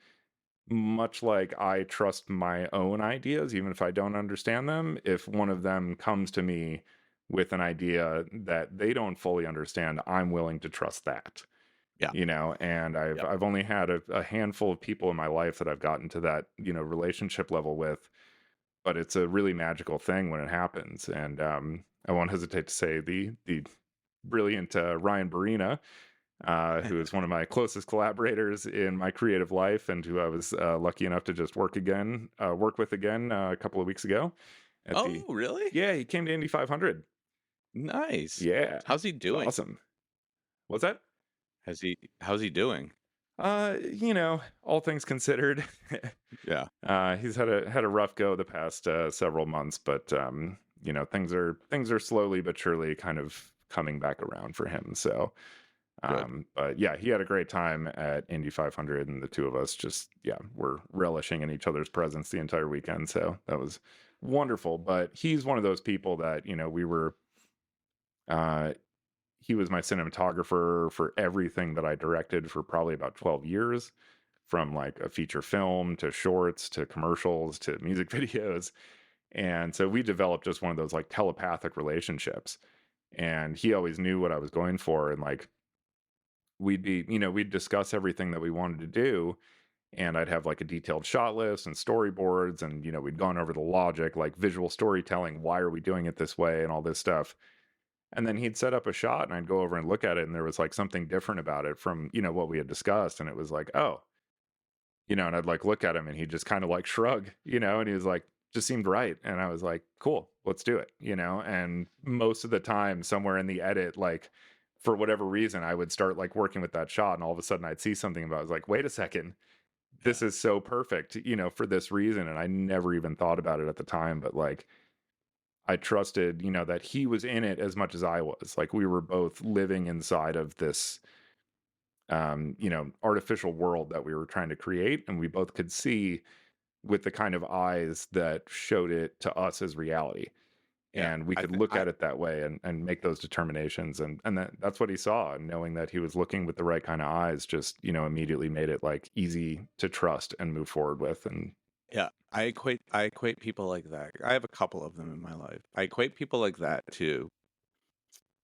much like I trust my own ideas even if I don't understand them, if one of them comes to me with an idea that they don't fully understand, I'm willing to trust that. Yeah. And I've Yep. I've only had a handful of people in my life that I've gotten to that, relationship level with, but it's a really magical thing when it happens. And I won't hesitate to say the brilliant Ryan Barina, who is one of my closest collaborators in my creative life, and who I was lucky enough to just work with again a couple of weeks ago. At the Oh, really? Yeah, he came to Indy 500. Nice. Yeah, How's he it's doing? awesome. What's that? How's he doing? All things considered, Yeah. he's had a rough go the past several months, but things are slowly but surely kind of coming back around for him. So, Good. but yeah, he had a great time at Indy 500, and the two of us just, yeah, were relishing in each other's presence the entire weekend. So that was wonderful. But he's one of those people that, we were. Uh, he was my cinematographer for everything that I directed for probably about 12 years, from like a feature film to shorts to commercials to music videos. And so we developed just one of those like telepathic relationships. And he always knew what I was going for. And like, we'd discuss everything that we wanted to do. And I'd have like a detailed shot list and storyboards. And, we'd gone over the logic, like visual storytelling. Why are we doing it this way? And all this stuff. And then he'd set up a shot and I'd go over and look at it, and there was like something different about it from, what we had discussed. And it was like, oh, and I'd like look at him and he'd just kind of like shrug, and he was like, just seemed right. And I was like, cool, let's do it, And most of the time, somewhere in the edit, like, for whatever reason, I would start like working with that shot, and all of a sudden I'd see something about it. I was like, wait a second, Yeah. this is so perfect, for this reason. And I never even thought about it at the time, but like, I trusted, that he was in it as much as I was. Like, we were both living inside of this, artificial world that we were trying to create. And we both could see with the kind of eyes that showed it to us as reality. Yeah. And we I could think look I at it that way, and make those determinations. And that's what he saw. And knowing that he was looking with the right kind of eyes just, immediately made it like easy to trust and move forward with. And Yeah, I equate people like that. I have a couple of them in my life. I equate people like that to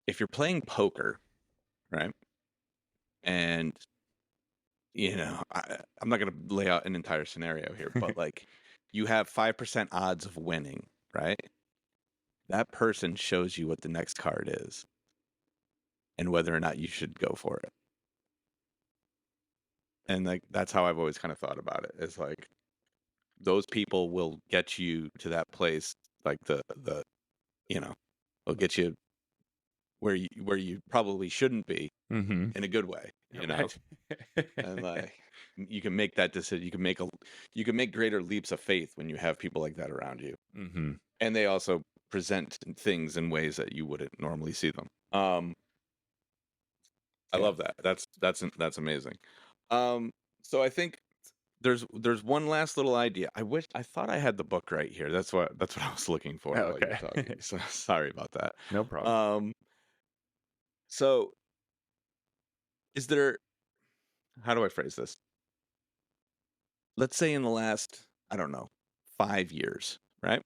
if you're playing poker, right? And I'm not going to lay out an entire scenario here, but like you have 5% odds of winning, right? That person shows you what the next card is and whether or not you should go for it. And like that's how I've always kind of thought about it. Is like those people will get you to that place, like the you know, will get you where you probably shouldn't be mm-hmm. in a good way, Right. and like you can make that decision. You can make greater leaps of faith when you have people like that around you, mm-hmm. and they also present things in ways that you wouldn't normally see them. I Yeah. love that. That's amazing. Um, so I think there's one last little idea. I thought I had the book right here. That's what I was looking for while you were Okay. talking. So sorry about that. No problem. Um, so is there how do I phrase this? Let's say in the last, I don't know, 5 years, right?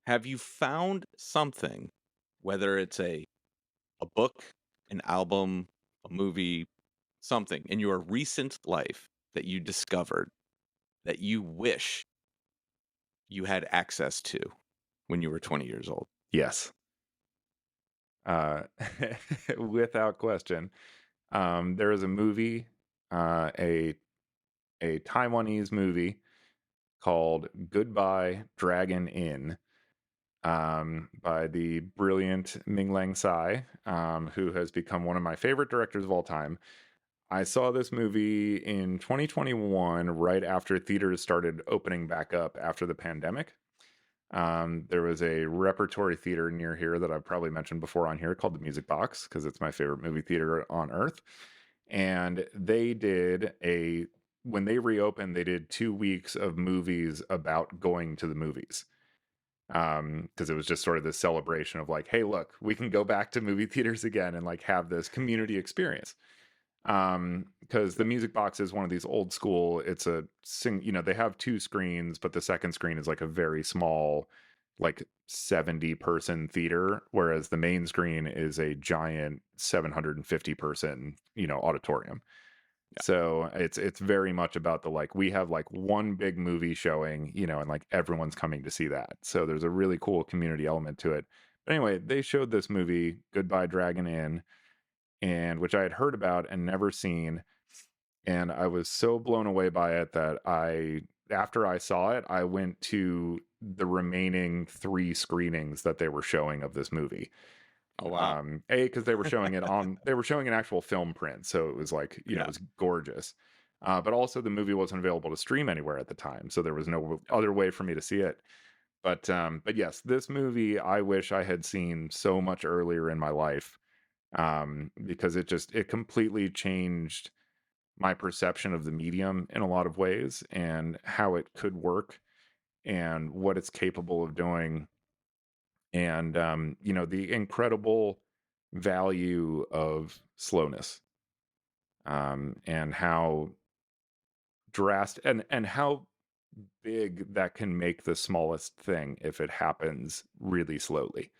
Have you found something, whether it's a book, an album, a movie, something in your recent life that you discovered that you wish you had access to when you were 20 years old? Yes. Uh, without question. There is a movie, uh, a a Taiwanese movie called Goodbye Dragon Inn, by the brilliant Ming Lang Tsai, who has become one of my favorite directors of all time. I saw this movie in 2021, right after theaters started opening back up after the pandemic. There was a repertory theater near here that I've probably mentioned before on here called the Music Box because it's my favorite movie theater on earth. And when they reopened, they did 2 weeks of movies about going to the movies. Because it was just sort of this celebration of like, hey, look, we can go back to movie theaters again and like have this community experience. Because the Music Box is one of these old school, they have two screens, but the second screen is like a very small, like 70-person theater, whereas the main screen is a giant 750-person, auditorium. Yeah. So it's very much about the like, we have like one big movie showing, and like everyone's coming to see that. So there's a really cool community element to it. But anyway, they showed this movie, Goodbye Dragon Inn, and which I had heard about and never seen. And I was so blown away by it that after I saw it, I went to the remaining three screenings that they were showing of this movie. Oh wow. Because they were showing an actual film print, so it was like, it Yeah. was gorgeous. But also the movie wasn't available to stream anywhere at the time, so there was no Yeah. other way for me to see it. But yes, this movie I wish I had seen so much earlier in my life, because it completely changed my perception of the medium in a lot of ways and how it could work and what it's capable of doing, and the incredible value of slowness, and how drastic and how big that can make the smallest thing if it happens really slowly.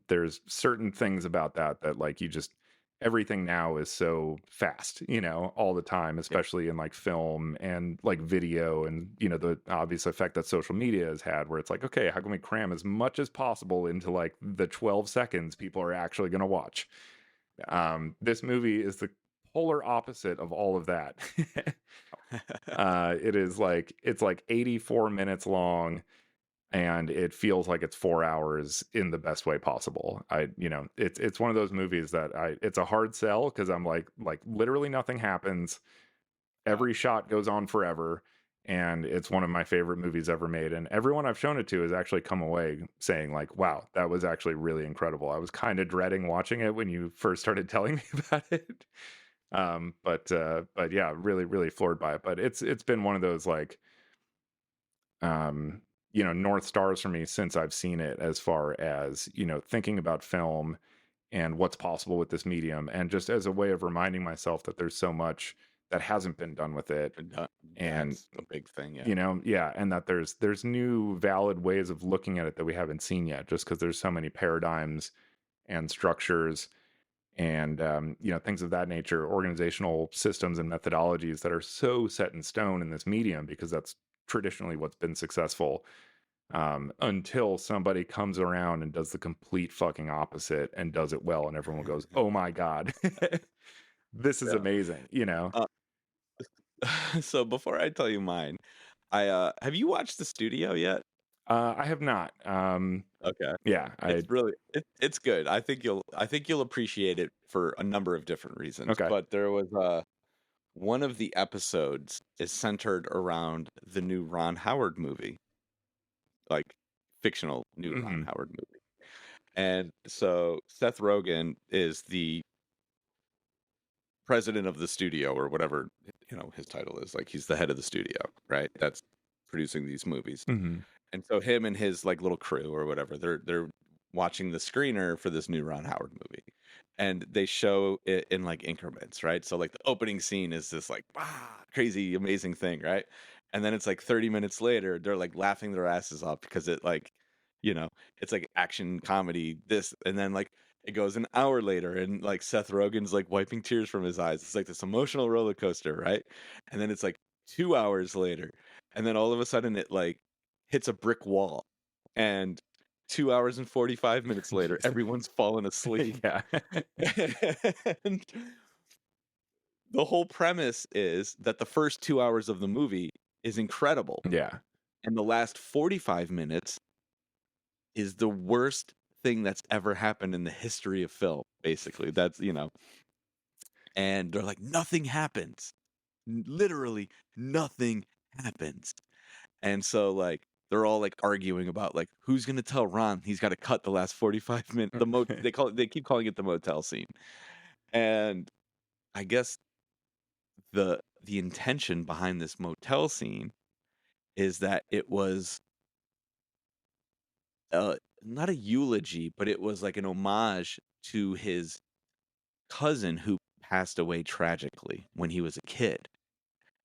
There's certain things about that like you just everything now is so fast, all the time, Yeah. especially in like film and like video, and the obvious effect that social media has had, where it's like, okay, how can we cram as much as possible into like the 12 seconds people are actually going to watch? This movie is the polar opposite of all of that. It's like 84 minutes long, and it feels like it's 4 hours in the best way possible. It's one of those movies that it's a hard sell because I'm like literally nothing happens. Yeah. Every shot goes on forever, and it's one of my favorite movies ever made. And everyone I've shown it to has actually come away saying like, "Wow, that was actually really incredible." I was kind of dreading watching it when you first started telling me about it. But yeah, really, really floored by it. But it's been one of those like, um, North Stars for me since I've seen it, as far as, thinking about film and what's possible with this medium, and just as a way of reminding myself that there's so much that hasn't been done with it. And, uh, And, that's a big thing. Yeah. yeah, and that there's new valid ways of looking at it that we haven't seen yet, just because there's so many paradigms and structures and, things of that nature, organizational systems and methodologies that are so set in stone in this medium, because that's traditionally what's been successful, until somebody comes around and does the complete fucking opposite and does it well, and everyone goes, "Oh my god, this is Yeah. amazing!" Uh, so before I tell you mine, I have you watched The Studio yet? I have not. Okay. Yeah, It's good. I think you'll appreciate it for a number of different reasons. okay. But there was one of the episodes is centered around the new Ron Howard movie, like fictional new Ron Hmm. Howard movie. And so Seth Rogen is the president of the studio or whatever, his title is. Like he's the head of the studio, right? That's producing these movies. Hmm. And so him and his like little crew or whatever, they're watching the screener for this new Ron Howard movie. And they show it in like increments, right? So like the opening scene is this like crazy amazing thing, right? And then it's like 30 minutes later, they're like laughing their asses off because it like, you know, it's like action comedy, this, and then like it goes an hour later and like Seth Rogen's like wiping tears from his eyes. It's like this emotional roller coaster, right? And then it's like 2 hours later, and then all of a sudden it like hits a brick wall, and 2 hours and 45 minutes later, everyone's fallen asleep. Yeah. And the whole premise is that the first 2 hours of the movie is incredible, Yeah. and the last 45 minutes is the worst thing that's ever happened in the history of film, basically. That's, and they're like, nothing happens. Literally nothing happens. And so like they're all like arguing about like who's gonna tell Ron he's got to cut the last 45 minutes. They keep calling it the motel scene. And I guess the intention behind this motel scene is that it was uh not a eulogy, but it was like an homage to his cousin who passed away tragically when he was a kid.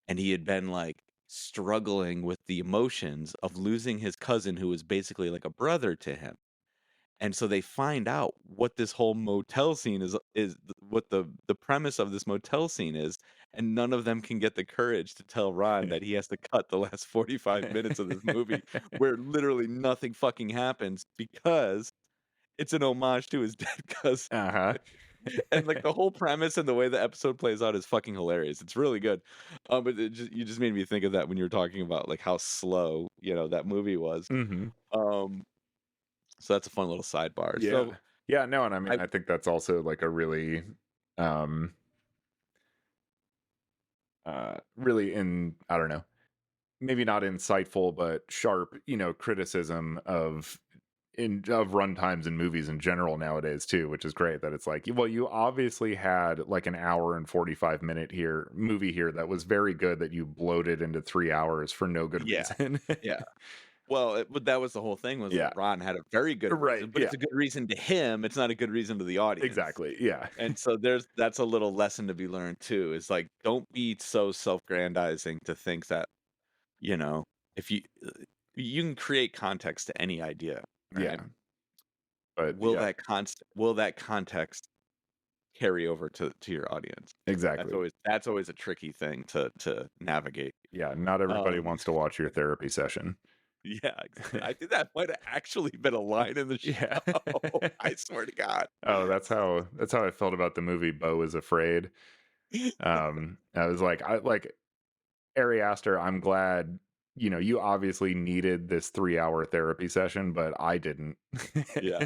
And he had been like struggling with the emotions of losing his cousin who was basically like a brother to him. And so they find out what this whole motel scene is what the premise of this motel scene is, and none of them can get the courage to tell Ron that he has to cut the last 45 minutes of this movie where literally nothing fucking happens because it's an homage to his dead cousin. Uh-huh. And like the whole premise and the way the episode plays out is fucking hilarious. It's really good. But you just made me think of that when you were talking about like how slow, that movie was. Mhm. Um, so that's a fun little sidebar. Yeah. So Yeah, no, and I mean, I I think that's also like a really, um, really I don't know, maybe not insightful, but sharp, criticism of runtimes in movies in general nowadays too, which is great that it's like, well, you obviously had like an hour and 45-minute movie here that was very good that you bloated into 3 hours for no good yeah, reason. yeah. Well, but that was the whole thing was Yeah. that Ron had a very good Right. reason, but Yeah. it's a good reason to him. It's not a good reason to the audience. Exactly. Yeah. And so that's a little lesson to be learned too. Is like don't be so self-grandizing to think that you know if you can create context to any idea, right? Yeah. But Will yeah, that context carry over to your audience? That's exactly. always a tricky thing to navigate. Yeah. Not everybody Um, wants to watch your therapy session. yeah, exactly. I think that might have actually been a line in the Yeah. show. I swear to God. Oh, that's how I felt about the movie Beau is Afraid. I was like, I like Ari Aster, I'm glad, you obviously needed this 3 hour therapy session, but I didn't. Yeah.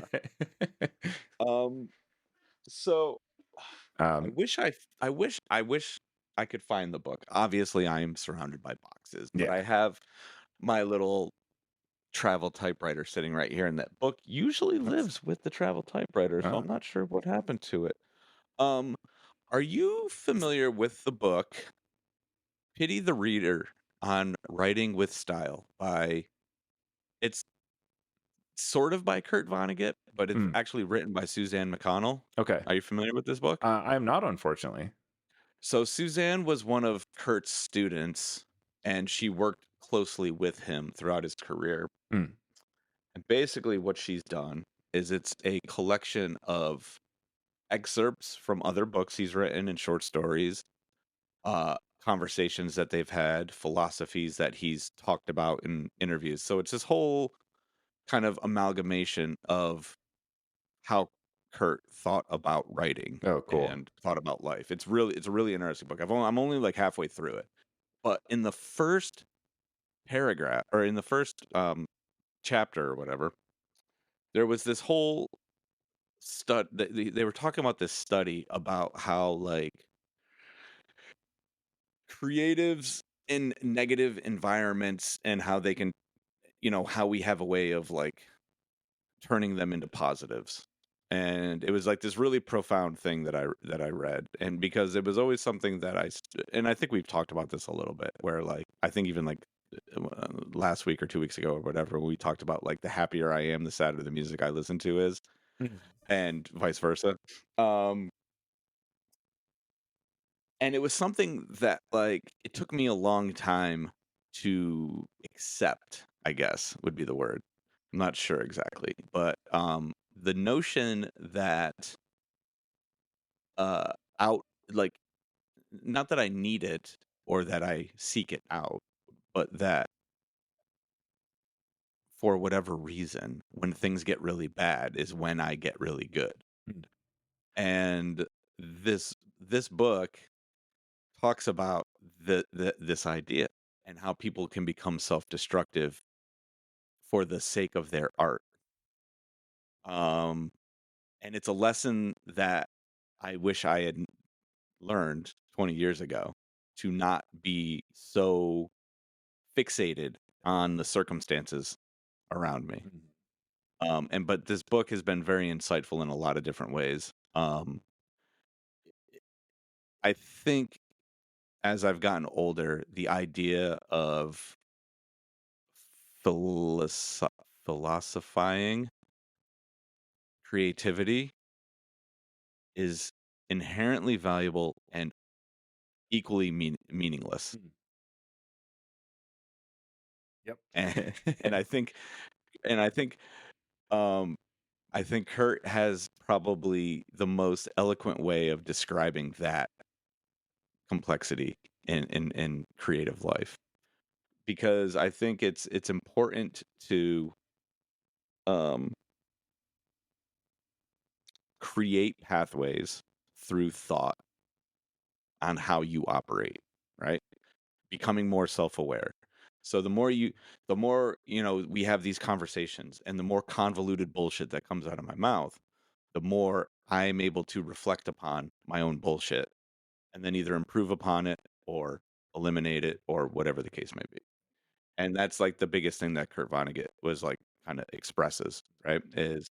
Um. So I um, wish I wish I could find the book. Obviously, I am surrounded by boxes, but yeah. I have my little travel typewriter sitting right here, and that book usually That's lives with the travel typewriter, so uh, I'm not sure what happened to it. Um, are you familiar with the book Pity the Reader on Writing with Style by it's sort of by Kurt Vonnegut, but it's mm, actually written by Suzanne McConnell. okay. Are you familiar with this book? I am not, unfortunately. So Suzanne was one of Kurt's students, and she worked closely with him throughout his career. Mm, And basically, what she's done is it's a collection of excerpts from other books he's written and short stories, conversations that they've had, philosophies that he's talked about in interviews. So it's this whole kind of amalgamation of how Kurt thought about writing oh, cool. and thought about life. It's a really interesting book. I'm only like halfway through it. But in the first paragraph or in the first chapter or whatever, there was this whole they were talking about this study about how like creatives in negative environments and how they can how we have a way of like turning them into positives. And it was like this really profound thing that I read, and because it was always something that and I think we've talked about this a little bit where like I think even like last week or 2 weeks ago or whatever we talked about like the happier I am the sadder the music I listen to is, Mm. and vice versa. um and it was something that like it took me a long time to accept, I guess would be the word. I'm not sure exactly, but the notion that uh out like not that I need it or that I seek it out, but that for whatever reason, when things get really bad is when I get really good. Mm. And this book talks about this idea and how people can become self-destructive for the sake of their art. Um, and it's a lesson that I wish I had learned 20 years ago, to not be so fixated on the circumstances around me. Mm. But this book has been very insightful in a lot of different ways. I think as I've gotten older, the idea of philosoph- philosophizing creativity is inherently valuable and equally meaningless. Mm. Yep. And and I think and I think um I think Kurt has probably the most eloquent way of describing that complexity in creative life, because I think it's important to um create pathways through thought on how you operate, right? Becoming more self-aware. So the more, we have these conversations, and the more convoluted bullshit that comes out of my mouth, the more I'm able to reflect upon my own bullshit and then either improve upon it or eliminate it or whatever the case may be. And that's like the biggest thing that Kurt Vonnegut was like kind of expresses, right? Is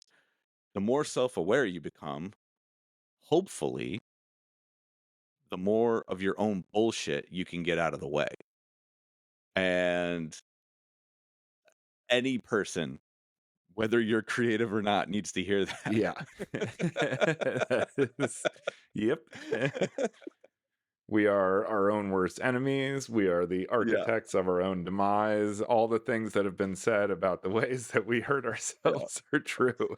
the more self-aware you become, hopefully, the more of your own bullshit you can get out of the way. And any person, whether you're creative or not, needs to hear Yeah. That is- yep. We are our own worst enemies. We are the Yeah, architects of our own demise. All the things that have been said about the ways that we hurt yeah, ourselves are true.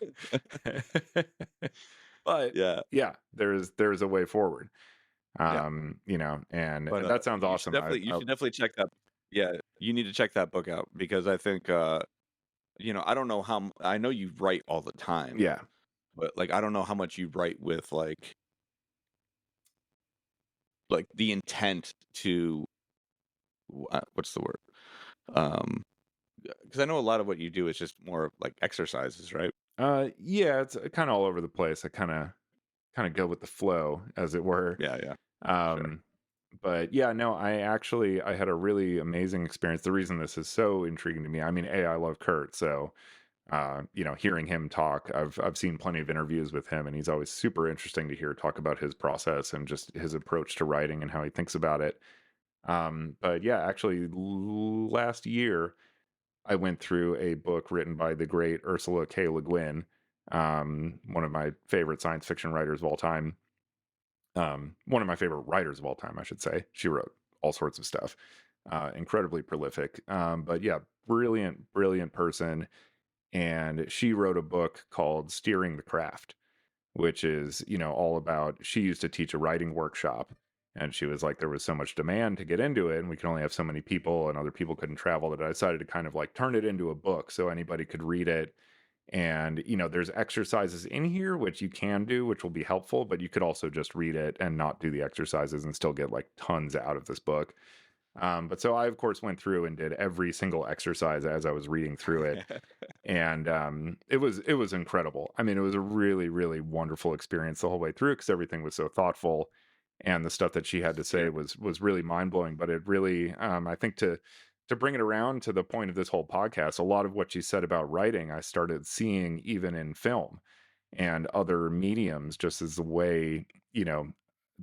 But yeah. yeah, there's a way forward. Yeah. And But that sounds you should awesome. definitely you should definitely check that. Yeah, you need to check that book out, because I think I don't know I know you write all the time, Yeah. but like I don't know how much you write with like the intent to what's the word? Um because I know a lot of what you do is just more like exercises, right? Yeah, it's kind of all over the place. I kind of go with the flow, as it were. Yeah, yeah. Sure. Um, but yeah, no, I had a really amazing experience. The reason this is so intriguing to me, I mean, I love Kurt, so hearing him talk, I've seen plenty of interviews with him, and he's always super interesting to hear talk about his process and just his approach to writing and how he thinks about it. But yeah, actually, last year I went through a book written by the great Ursula K. Le Guin, one of my favorite science fiction writers of all time. One of my favorite writers of all time, I should say. She wrote all sorts of stuff. Incredibly prolific. But yeah, brilliant, brilliant person. And she wrote a book called Steering the Craft, which is, all about, she used to teach a writing workshop. And she was like, there was so much demand to get into it, and we could only have so many people, and other people couldn't travel, that I decided to kind of like turn it into a book so anybody could read it. And, there's exercises in here, which you can do, which will be helpful, but you could also just read it and not do the exercises and still get like tons out of this book. But so I, of course, went through and did every single exercise as I was reading through it, and it was incredible. I mean, it was a really, really wonderful experience the whole way through, because everything was so thoughtful, and the stuff that she had to say Sure. was really mind blowing. But it really, I think, to bring it around to the point of this whole podcast, a lot of what she said about writing, I started seeing even in film and other mediums, just as the way,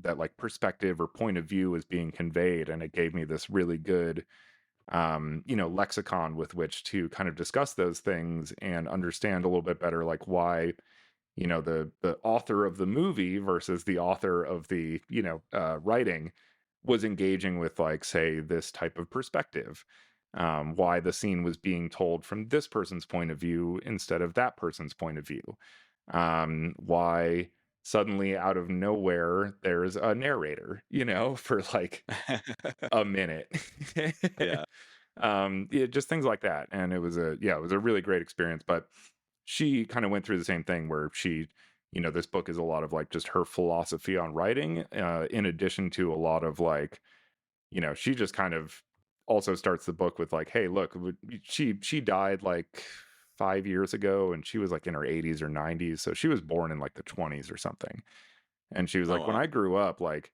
that like perspective or point of view is being conveyed. And it gave me this really good lexicon with which to kind of discuss those things and understand a little bit better, like why, the author of the movie versus the author of the, writing was engaging with, like, say, this type of perspective. Why the scene was being told from this person's point of view instead of that person's point of view. Why suddenly out of nowhere there's a narrator, for like a minute. Yeah. Yeah, just things like that. And it was a really great experience. But she kind of went through the same thing where she, this book is a lot of like just her philosophy on writing, in addition to a lot of like, she just kind of also starts the book with like, hey, look, she died like 5 years ago, and she was like in her 80s or 90s, so she was born in like the 20s or something. And she was Oh like, when wow. I grew up, like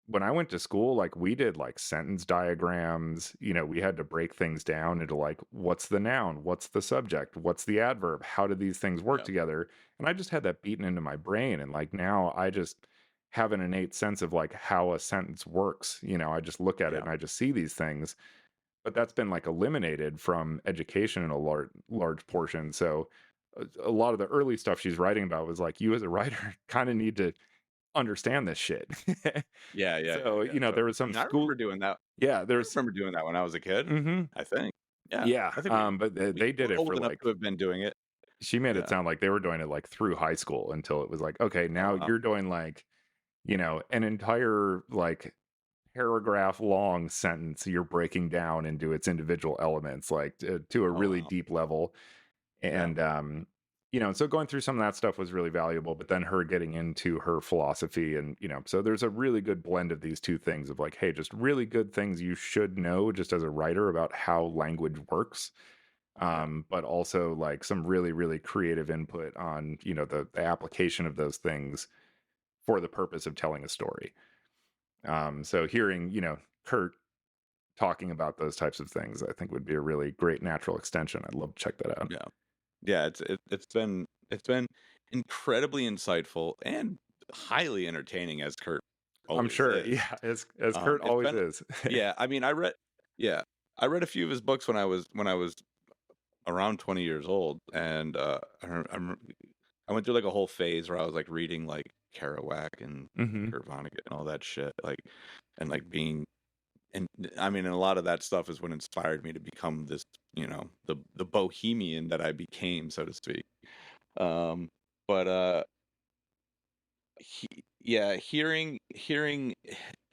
when I went to school, like we did like sentence diagrams, we had to break things down into like, what's the noun? What's the subject? What's the adverb? How do these things work Yeah. together? And I just had that beaten into my brain. And like now I just have an innate sense of like how a sentence works. I just look at it Yeah. and I just see these things. But that's been like eliminated from education in a large portion. So a lot of the early stuff she's writing about was like, you as a writer kind of need to understand this shit. Yeah. Yeah. Yeah. So, Yeah. there Totally. was some I remember school. doing that. Yeah, I there's. remember doing that when I was a kid. Mhm. I think. Yeah. Yeah, I think we but they did we're it for old enough to like, have been doing it. she made it Yeah. sound like they were doing it like through high school until it was like, okay, Oh now wow. you're doing like, an entire like paragraph long sentence you're breaking down into its individual elements, like to a Oh really wow. deep level. Yeah. And so going through some of that stuff was really valuable, but then her getting into her philosophy, and so there's a really good blend of these two things of like, hey, just really good things you should know just as a writer about how language works, Yeah. but also like some really really creative input on the application of those things for the purpose of telling a story. So hearing Kurt talking about those types of things, I think would be a really great natural extension. I'd love to check that out. Yeah. Yeah. It's been incredibly insightful and highly entertaining as Kurt I'm always sure. is. Yeah, as Kurt It's always been is. yeah. I mean, yeah, I read a few of his books when I was around 20 years old, and I went through like a whole phase where I was like reading like Kerouac and Hmm. Kurt Vonnegut and all that shit, like and like being and I mean, and a lot of that stuff is what inspired me to become this, the bohemian that I became, so to speak. Um, but yeah, hearing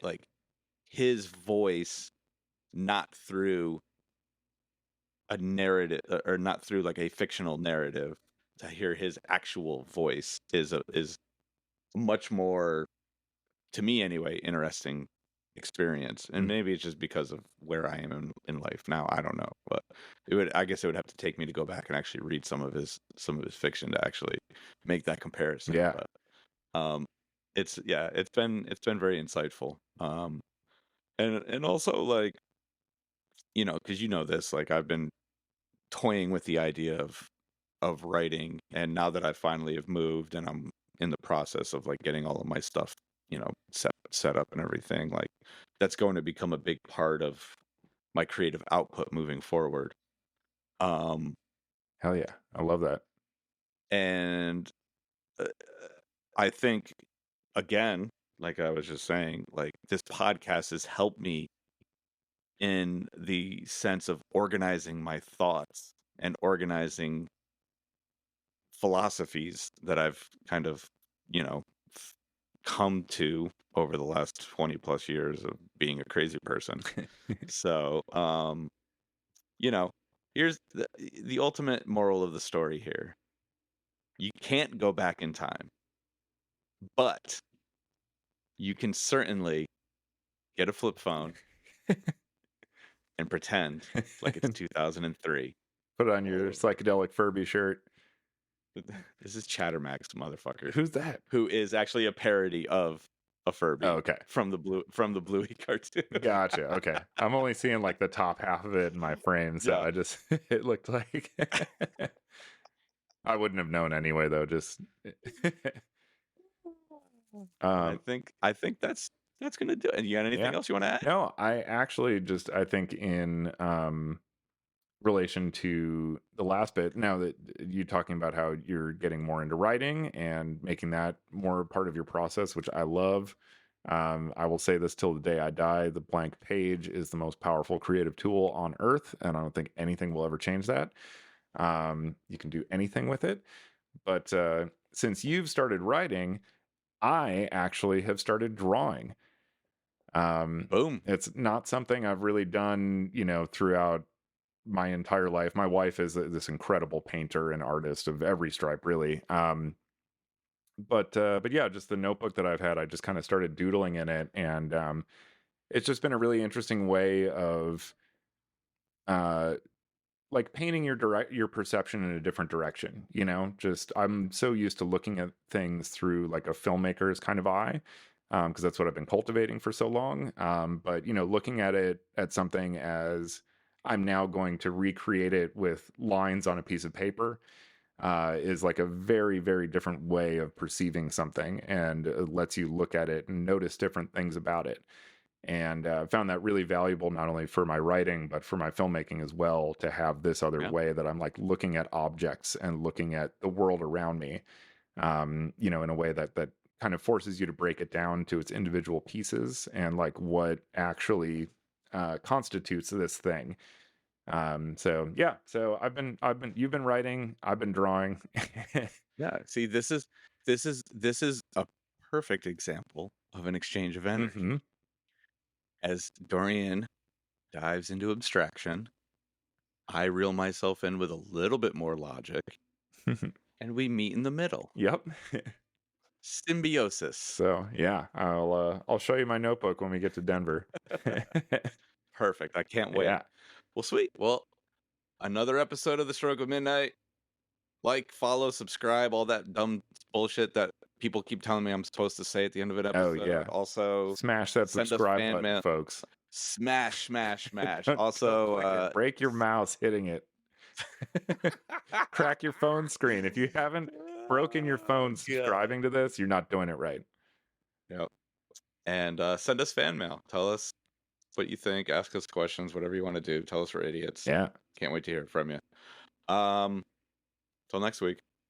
like his voice not through a narrative or not through like a fictional narrative, to hear his actual voice is much more, to me anyway, interesting experience. And Mm. maybe it's just because of where I am in life now, I don't know, but I guess it would have to take me to go back and actually read some of his fiction to actually make that comparison. Yeah. But um it's been very insightful. And also like, because this, like I've been toying with the idea of writing, and now that I finally have moved and I'm in the process of like getting all of my stuff, set up and everything, like that's going to become a big part of my creative output moving forward. Um Hell yeah. I love that. and uh, I think, again, like I was just saying, like this podcast has helped me in the sense of organizing my thoughts and organizing philosophies that I've kind of, f- come to over the last 20 plus years of being a crazy person. So, you know, here's the ultimate moral of the story here. You can't go back in time, but you can certainly get a flip phone and pretend like it's 2003. Put on All your over. psychedelic Furby shirt. This is Chattermax, motherfucker, Who's that? who is actually a parody of a Oh, Furby okay. from the Bluey cartoon. Gotcha. Okay. I'm only seeing like the top half of it in my frame, so Yeah. I just it looked like I wouldn't have known anyway though, just I um think I think that's gonna do it. You got anything yeah. else you want to add? No, I actually just I think in relation to the last bit, now that you talking about how you're getting more into writing and making that more part of your process, which I love. I will say this till the day I die: the blank page is the most powerful creative tool on earth, and I don't think anything will ever change that. You can do anything with it, but since you've started writing, I actually have started drawing. Um, Boom. it's not something I've really done, throughout my entire life. My wife is this incredible painter and artist of every stripe, really. But yeah, just the notebook that I've had, I just kind of started doodling in it, and it's just been a really interesting way of uh like painting your perception in a different direction. Just I'm so used to looking at things through like a filmmaker's kind of eye, because that's what I've been cultivating for so long. But looking at it at something as I'm now going to recreate it with lines on a piece of paper, is like a very, very different way of perceiving something, and lets you look at it and notice different things about it. And found that really valuable, not only for my writing but for my filmmaking as well, to have this other Yeah. way that I'm like looking at objects and looking at the world around me, in a way that kind of forces you to break it down to its individual pieces and like what actually constitutes this thing. So yeah, so you've been writing, I've been drawing. Yeah. See, this is a perfect example of an exchange of Hmm. energy. As Dorian dives into abstraction, I reel myself in with a little bit more logic, and we meet in the middle. Yep. Symbiosis. So yeah, I'll show you my notebook when we get to Denver. Perfect. I can't wait. Yeah. Well, sweet. Well, another episode of The Stroke of Midnight. Like, follow, subscribe, all that dumb bullshit that people keep telling me I'm supposed to say at the end of an Oh episode. yeah. Also, Smash that send us subscribe fan button, mail. folks. Smash, smash, smash. Don't Also, click it. Break your mouse hitting it. Crack your phone screen. If you haven't broken your phone God. subscribing to this, you're not doing it right. Yep. And send us fan mail. Tell us what you think. Ask us questions. Whatever you want to do. Tell us we're idiots. Yeah. Can't wait to hear from you. Till next week.